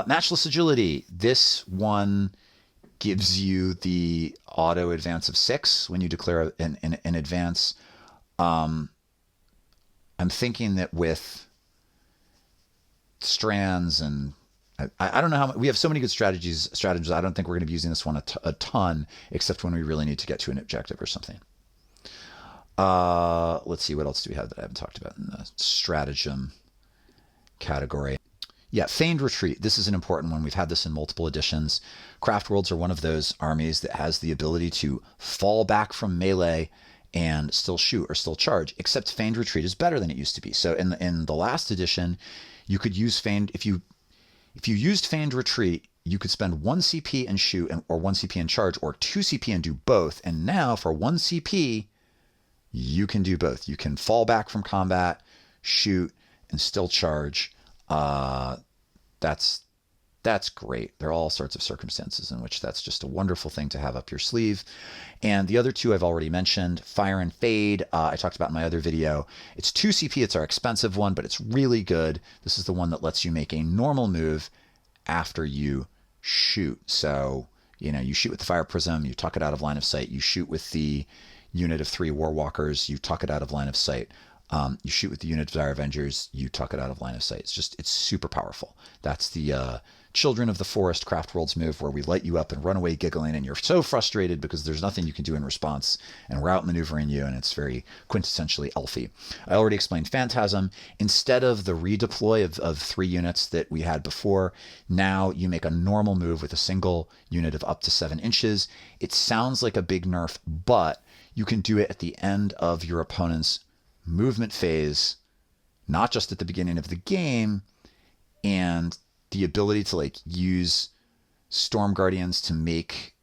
Matchless agility. This one gives you the auto advance of 6 when you declare an advance. I'm thinking that with strands and I don't know how we have so many good strategies. I don't think we're going to be using this one a ton, except when we really need to get to an objective or something. Let's see, what else do we have that I haven't talked about in the stratagem category? Yeah, Feigned Retreat. This is an important one. We've had this in multiple editions. Craftworlds are one of those armies that has the ability to fall back from melee and still shoot or still charge, except Feigned Retreat is better than it used to be. So in the last edition, you could use Feigned, if you used Feigned Retreat, you could spend 1 CP and shoot, or 1 CP and charge, or 2 CP and do both. And now for 1 CP, you can do both. You can fall back from combat, shoot, and still charge. That's great. There are all sorts of circumstances in which that's just a wonderful thing to have up your sleeve. And the other two I've already mentioned, Fire and Fade, I talked about in my other video. It's 2 CP. It's our expensive one, but it's really good. This is the one that lets you make a normal move after you shoot. So, you shoot with the Fire Prism, you tuck it out of line of sight. You shoot with the unit of 3 Warwalkers, you tuck it out of line of sight. You shoot with the unit of Dire Avengers, you tuck it out of line of sight. It's super powerful. That's the Children of the Forest Craftworlds move, where we light you up and run away giggling, and you're so frustrated because there's nothing you can do in response, and we're outmaneuvering you, and it's very quintessentially elfy. I already explained Phantasm. Instead of the redeploy of 3 units that we had before, now you make a normal move with a single unit of up to 7 inches. It sounds like a big nerf, but you can do it at the end of your opponent's movement phase, not just at the beginning of the game. And the ability to use Storm Guardians to make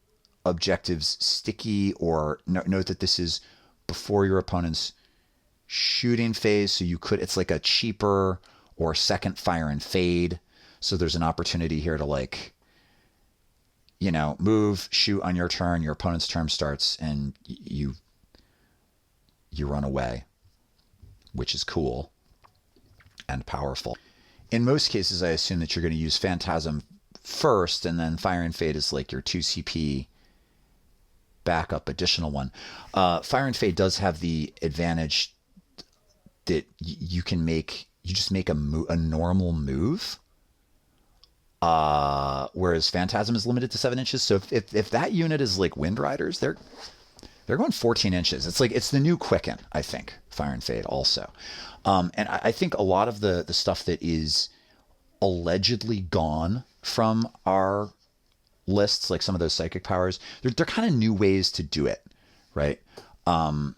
objectives sticky, or note that this is before your opponent's shooting phase. So it's like a cheaper or second Fire and Fade. So there's an opportunity here to move, shoot on your turn, your opponent's turn starts, and you run away, which is cool and powerful. In most cases, I assume that you're going to use Phantasm first, and then Fire and Fade is like your 2 CP backup additional one. Fire and Fade does have the advantage that you just make a normal move, whereas Phantasm is limited to 7 inches. So if that unit is like Wind Riders, they're going 14 inches. It's the new Quicken, I think, Fire and Fade also. And I think a lot of the stuff that is allegedly gone from our lists, like some of those psychic powers, they're kind of new ways to do it, right? And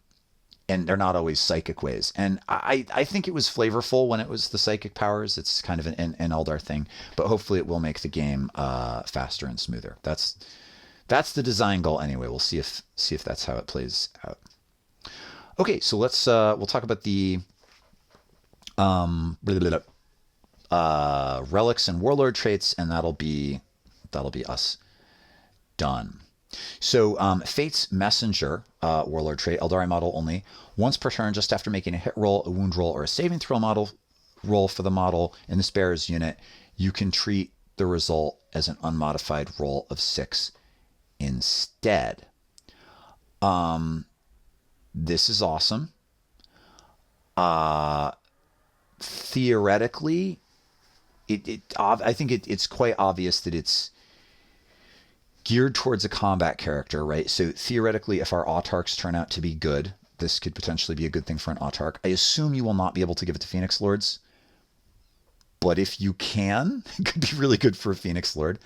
they're not always psychic ways. And I think it was flavorful when it was the psychic powers. It's kind of an Eldar thing, but hopefully it will make the game faster and smoother. That's the design goal anyway. We'll see if that's how it plays out. Okay, so we'll talk about the relics and warlord traits, and that'll be us done. So Fate's Messenger warlord trait, Eldari model only. Once per turn, just after making a hit roll, a wound roll, or a saving throw model roll for the model in this bearer's unit, you can treat the result as an unmodified roll of 6 instead. This is awesome. Theoretically, I think it's quite obvious that it's geared towards a combat character, right? So theoretically, if our autarchs turn out to be good, this could potentially be a good thing for an autarch. I assume you will not be able to give it to Phoenix Lords, but if you can, it could be really good for a Phoenix Lord.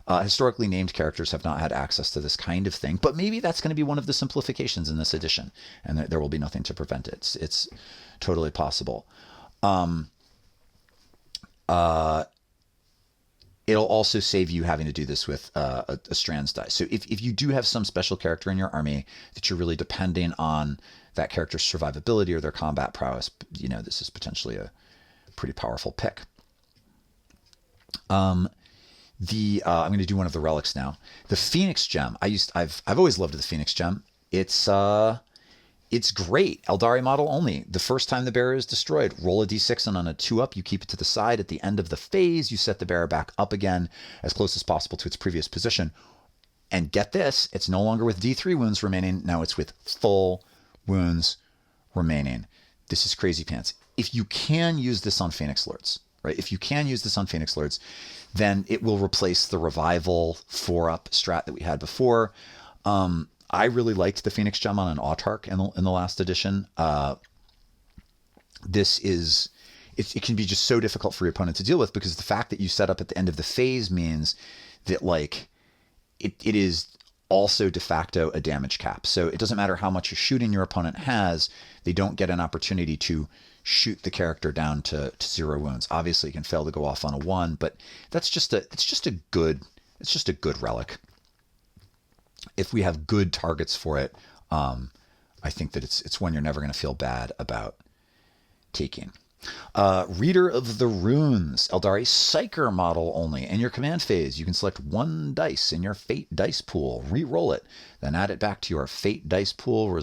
Historically named characters have not had access to this kind of thing, but maybe that's going to be one of the simplifications in this edition, and there will be nothing to prevent it. It's totally possible. It'll also save you having to do this with a strands die. So if you do have some special character in your army that you're really depending on that character's survivability or their combat prowess, this is potentially a pretty powerful pick. I'm going to do one of the relics now. The Phoenix Gem. I've always loved the Phoenix Gem. It's great. Eldari model only. The first time the bearer is destroyed, roll a d6, and on a 2-up, you keep it to the side. At the end of the phase, you set the bearer back up again as close as possible to its previous position. And get this, it's no longer with d3 wounds remaining. Now it's with full wounds remaining. This is crazy pants. If you can use this on Phoenix Lords, right? If you can use this on Phoenix Lords, then it will replace the revival 4-up strat that we had before. I really liked the Phoenix Gem on an autarch in the last edition. It can be just so difficult for your opponent to deal with, because the fact that you set up at the end of the phase means that it is also de facto a damage cap. So it doesn't matter how much shooting your opponent has, they don't get an opportunity to shoot the character down to 0 wounds. Obviously, it can fail to go off on a 1, but it's just a good relic. If we have good targets for it, I think that it's one you're never going to feel bad about taking. Reader of the Runes, Eldari Psyker model only. In your command phase, you can select 1 dice in your Fate dice pool, re-roll it, then add it back to your Fate dice pool,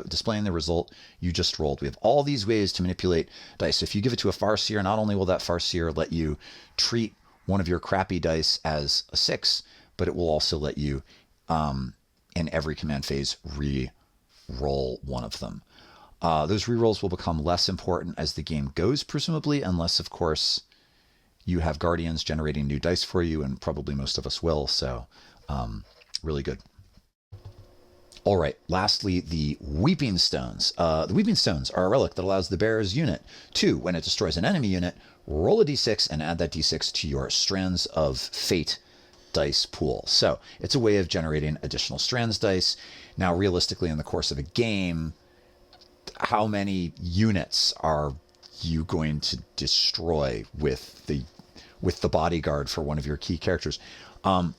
displaying the result you just rolled. We have all these ways to manipulate dice. So if you give it to a Farsier, not only will that Farsier let you treat one of your crappy dice as a 6, but it will also let you in every command phase re-roll one of them. Those rerolls will become less important as the game goes, presumably, unless, of course, you have Guardians generating new dice for you, and probably most of us will, so really good. All right, lastly, the Weeping Stones. The Weeping Stones are a relic that allows the bearer's unit to, when it destroys an enemy unit, roll a d6 and add that d6 to your Strands of Fate dice pool. So it's a way of generating additional strands dice. Now, realistically, in the course of a game, how many units are you going to destroy with the bodyguard for one of your key characters? 1,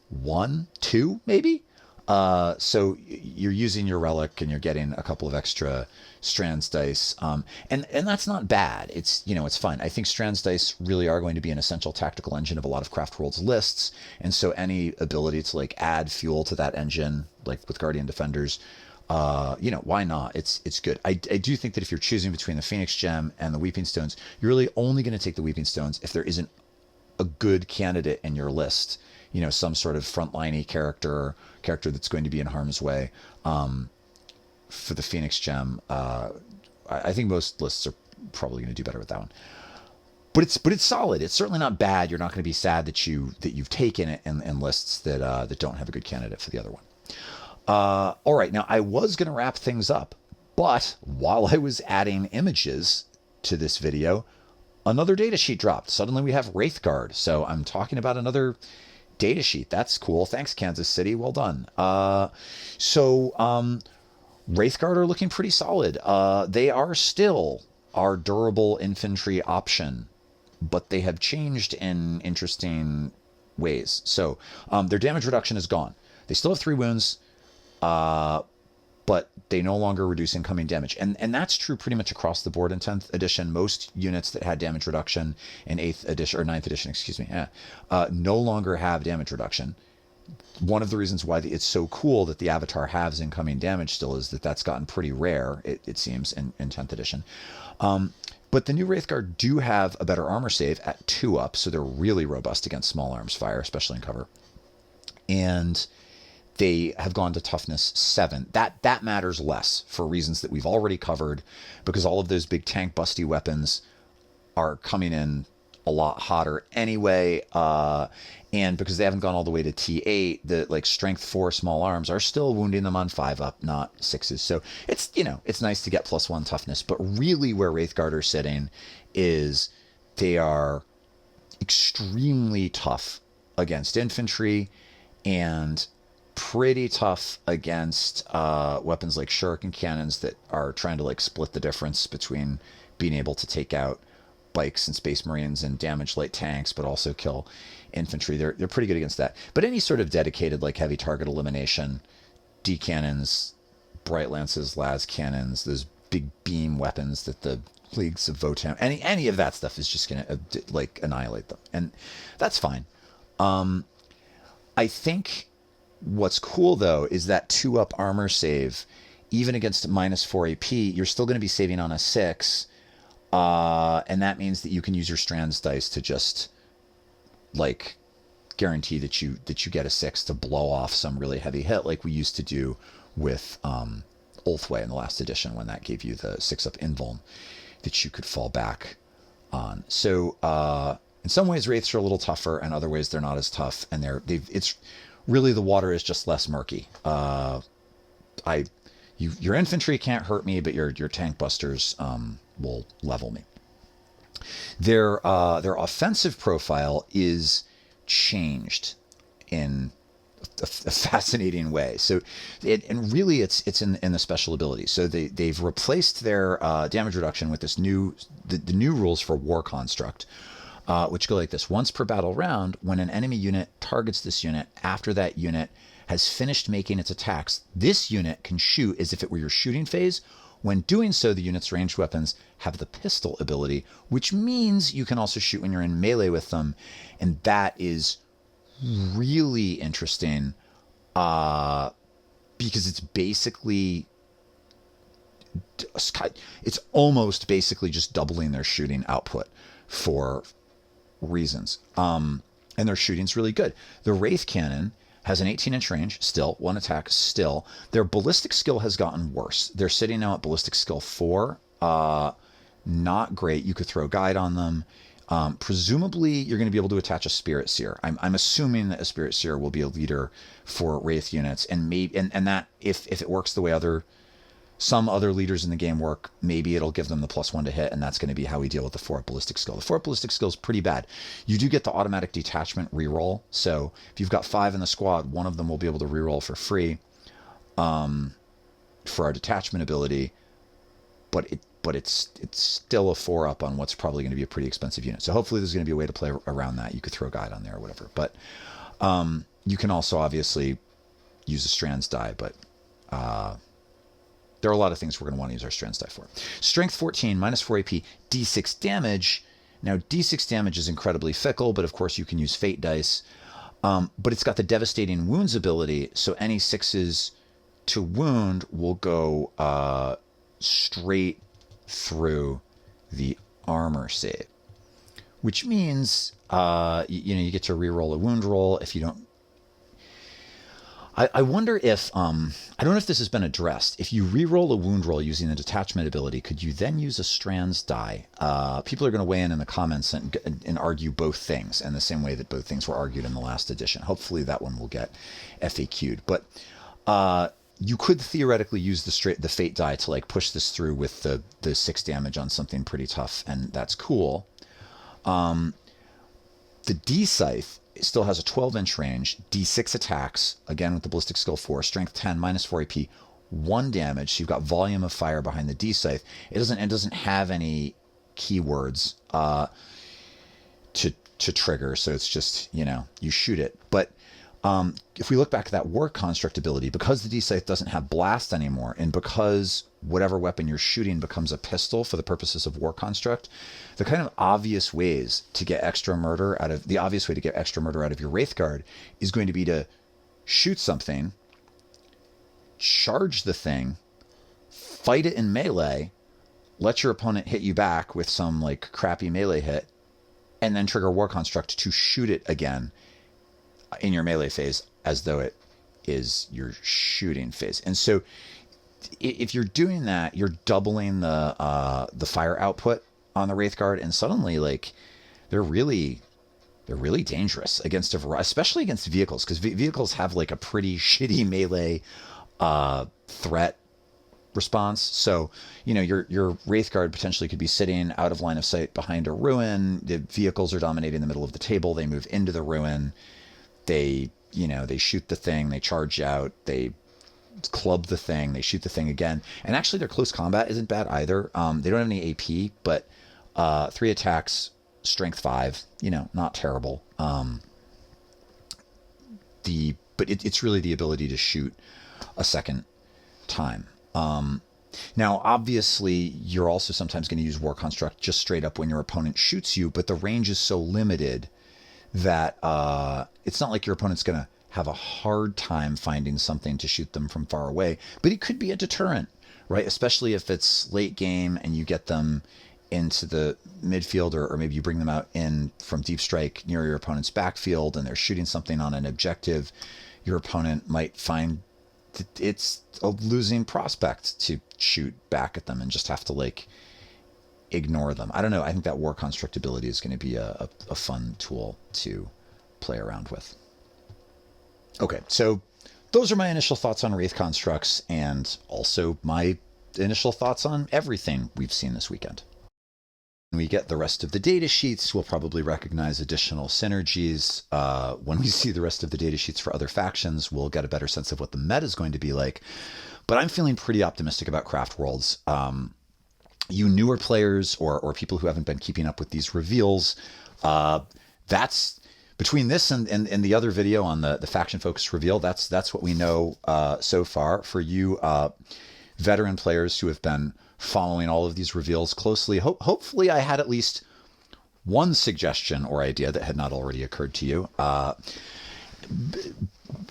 2, maybe? So you're using your relic and you're getting a couple of extra strands dice. And that's not bad. It's fine. I think strands dice really are going to be an essential tactical engine of a lot of Craftworlds lists. And so any ability to add fuel to that engine, like with Guardian Defenders, why not? It's good. I do think that if you're choosing between the Phoenix Gem and the Weeping Stones, you're really only going to take the Weeping Stones if there isn't a good candidate in your list. Some sort of frontliney character that's going to be in harm's way. For the Phoenix Gem, I think most lists are probably going to do better with that one. But it's solid. It's certainly not bad. You're not going to be sad that you've taken it in lists that don't have a good candidate for the other one. All right, now I was going to wrap things up, but while I was adding images to this video, another datasheet dropped. Suddenly we have Wraithguard. So I'm talking about another datasheet. That's cool. Thanks, Kansas City. Well done. Wraithguard are looking pretty solid. They are still our durable infantry option, but they have changed in interesting ways. So their damage reduction is gone. They still have 3 wounds, but they no longer reduce incoming damage. And that's true pretty much across the board in 10th edition. Most units that had damage reduction in 8th edition, or 9th edition, no longer have damage reduction. One of the reasons why it's so cool that the Avatar halves incoming damage still is that that's gotten pretty rare, it seems, in 10th edition. But the new Wraithguard do have a better armor save at 2-up, so they're really robust against small arms fire, especially in cover. And they have gone to toughness 7. That matters less for reasons that we've already covered, because all of those big tank busty weapons are coming in a lot hotter anyway, and because they haven't gone all the way to T8, the like strength 4 small arms are still wounding them on 5 up, not 6s. So it's, you know, it's nice to get +1 toughness, but really where Wraithguard are sitting is they are extremely tough against infantry and pretty tough against weapons like shuriken cannons that are trying to like split the difference between being able to take out bikes and space marines and damage light tanks, but also kill infantry. They're pretty good against that. But any sort of dedicated like heavy target elimination, D cannons, bright lances, las cannons, those big beam weapons that the leagues of Votan, any of that stuff is just gonna like annihilate them, and that's fine. I think what's cool though is that 2-up armor save, even against -4 AP, you're still going to be saving on a 6. And that means that you can use your strands dice to just like guarantee that you get a 6 to blow off some really heavy hit, like we used to do with Ulthway in the last edition, when that gave you the 6-up invuln that you could fall back on. So in some ways Wraiths are a little tougher, and other ways they're not as tough, and it's really, the water is just less murky. Your infantry can't hurt me, but your tank busters will level me. Their offensive profile is changed in a fascinating way. So, and really, it's in the special abilities. So they've replaced their damage reduction with this the new rules for War Construct, which go like this: once per battle round, when an enemy unit targets this unit after that unit has finished making its attacks, this unit can shoot as if it were your shooting phase. When doing so, the unit's ranged weapons have the pistol ability, which means you can also shoot when you're in melee with them. And that is really interesting, because it's basically, it's almost basically just doubling their shooting output for reasons. And their shooting's really good. The Wraith Cannon has an 18-inch range, still, 1 attack, still. Their ballistic skill has gotten worse. They're sitting now at ballistic skill 4. Not great. You could throw guide on them. Presumably, you're going to be able to attach a Spirit Seer. I'm assuming that a Spirit Seer will be a leader for Wraith units, and maybe and that if it works the way some other leaders in the game work, maybe it'll give them the +1 to hit, and that's going to be how we deal with the 4 ballistic skill. The 4 ballistic skill is pretty bad. You do get the automatic detachment reroll, so if you've got 5 in the squad, one of them will be able to reroll for free for our detachment ability, but it's still a 4-up on what's probably going to be a pretty expensive unit. So hopefully there's going to be a way to play around that. You could throw guide on there or whatever, but you can also obviously use a strands die, but there are a lot of things we're going to want to use our strands die for. Strength 14, -4 AP, D6 damage. Now, D6 damage is incredibly fickle, but of course you can use fate dice. But it's got the devastating wounds ability, so any 6s to wound will go straight through the armor save, which means you get to reroll a wound roll if you don't. I wonder if, I don't know if this has been addressed. If you re-roll a wound roll using the detachment ability, could you then use a strands die? People are going to weigh in the comments and argue both things in the same way that both things were argued in the last edition. Hopefully that one will get FAQ'd. But you could theoretically use the fate die to like push this through with the 6 damage on something pretty tough, and that's cool. The D-Scythe still has a 12-inch range, D6 attacks, again with the ballistic skill 4, strength 10, -4 AP, 1 damage. So you've got volume of fire behind the D-Scythe. It doesn't have any keywords to trigger, so it's just, you shoot it. But if we look back at that War Construct ability, because the D-Scythe doesn't have blast anymore, and because whatever weapon you're shooting becomes a pistol for the purposes of War Construct, the kind of obvious ways to get extra murder out of your Wraithguard is going to be to shoot something, charge the thing, fight it in melee, let your opponent hit you back with some like crappy melee hit, and then trigger War Construct to shoot it again in your melee phase as though it is your shooting phase. And so if you're doing that, you're doubling the fire output on the Wraith Guard, and suddenly like they're really dangerous against especially against vehicles, because vehicles have like a pretty shitty melee threat response. So, you know, your Wraith Guard potentially could be sitting out of line of sight behind a ruin. The vehicles are dominating the middle of the table. They move into the ruin. They shoot the thing. They charge out. They club the thing. They shoot the thing again. And actually, their close combat isn't bad either. They don't have any AP, but 3 attacks, strength 5. You know, not terrible. But it's really the ability to shoot a second time. Now, obviously, you're also sometimes going to use War Construct just straight up when your opponent shoots you, but the range is so limited that it's not like your opponent's going to have a hard time finding something to shoot them from far away. But it could be a deterrent, right? Especially if it's late game and you get them into the midfield, or maybe you bring them out in from deep strike near your opponent's backfield and they're shooting something on an objective. Your opponent might find it's a losing prospect to shoot back at them and just have to like ignore them. I don't know. I think that War Construct ability is going to be a fun tool to play around with. Okay, so those are my initial thoughts on Wraith Constructs, and also my initial thoughts on everything we've seen this weekend. When we get the rest of the data sheets, we'll probably recognize additional synergies. When we see the rest of the data sheets for other factions, we'll get a better sense of what the meta is going to be like. But I'm feeling pretty optimistic about Craftworlds. You newer players or people who haven't been keeping up with these reveals, that's between this and the other video on the faction focused reveal, that's what we know so far. For you veteran players who have been following all of these reveals closely, hopefully I had at least one suggestion or idea that had not already occurred to you.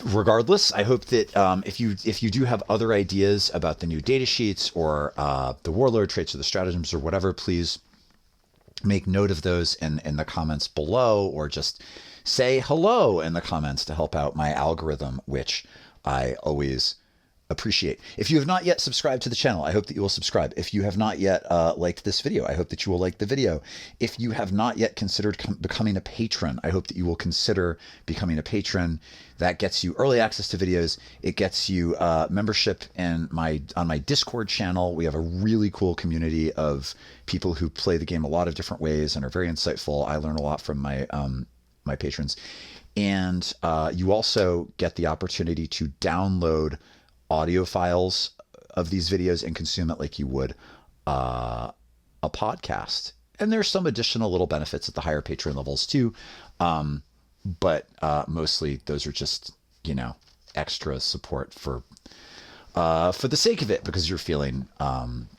Regardless, I hope that if you do have other ideas about the new data sheets or the warlord traits or the stratagems or whatever, please make note of those in the comments below, or just say hello in the comments to help out my algorithm, which I always appreciate. If you have not yet subscribed to the channel, I hope that you will subscribe. If you have not yet liked this video, I hope that you will like the video. If you have not yet considered becoming a patron, I hope that you will consider becoming a patron. That gets you early access to videos. It gets you membership on my Discord channel. We have a really cool community of people who play the game a lot of different ways and are very insightful. I learn a lot from my my patrons. And you also get the opportunity to download audio files of these videos and consume it like you would a podcast. And there's some additional little benefits at the higher patron levels too. But mostly those are just, you know, extra support for the sake of it, because you're feeling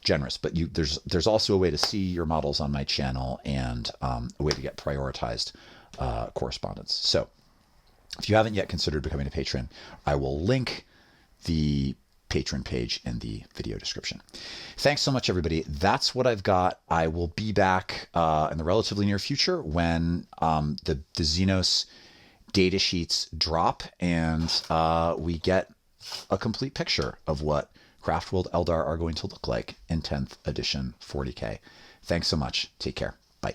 generous. But there's also a way to see your models on my channel, and a way to get prioritized correspondence. So if you haven't yet considered becoming a patron, I will link the patron page in the video description. Thanks so much, everybody. That's what I've got. I will be back in the relatively near future when the Xenos data sheets drop and we get a complete picture of what Craftworld Eldar are going to look like in 10th edition 40K. Thanks so much. Take care. Bye.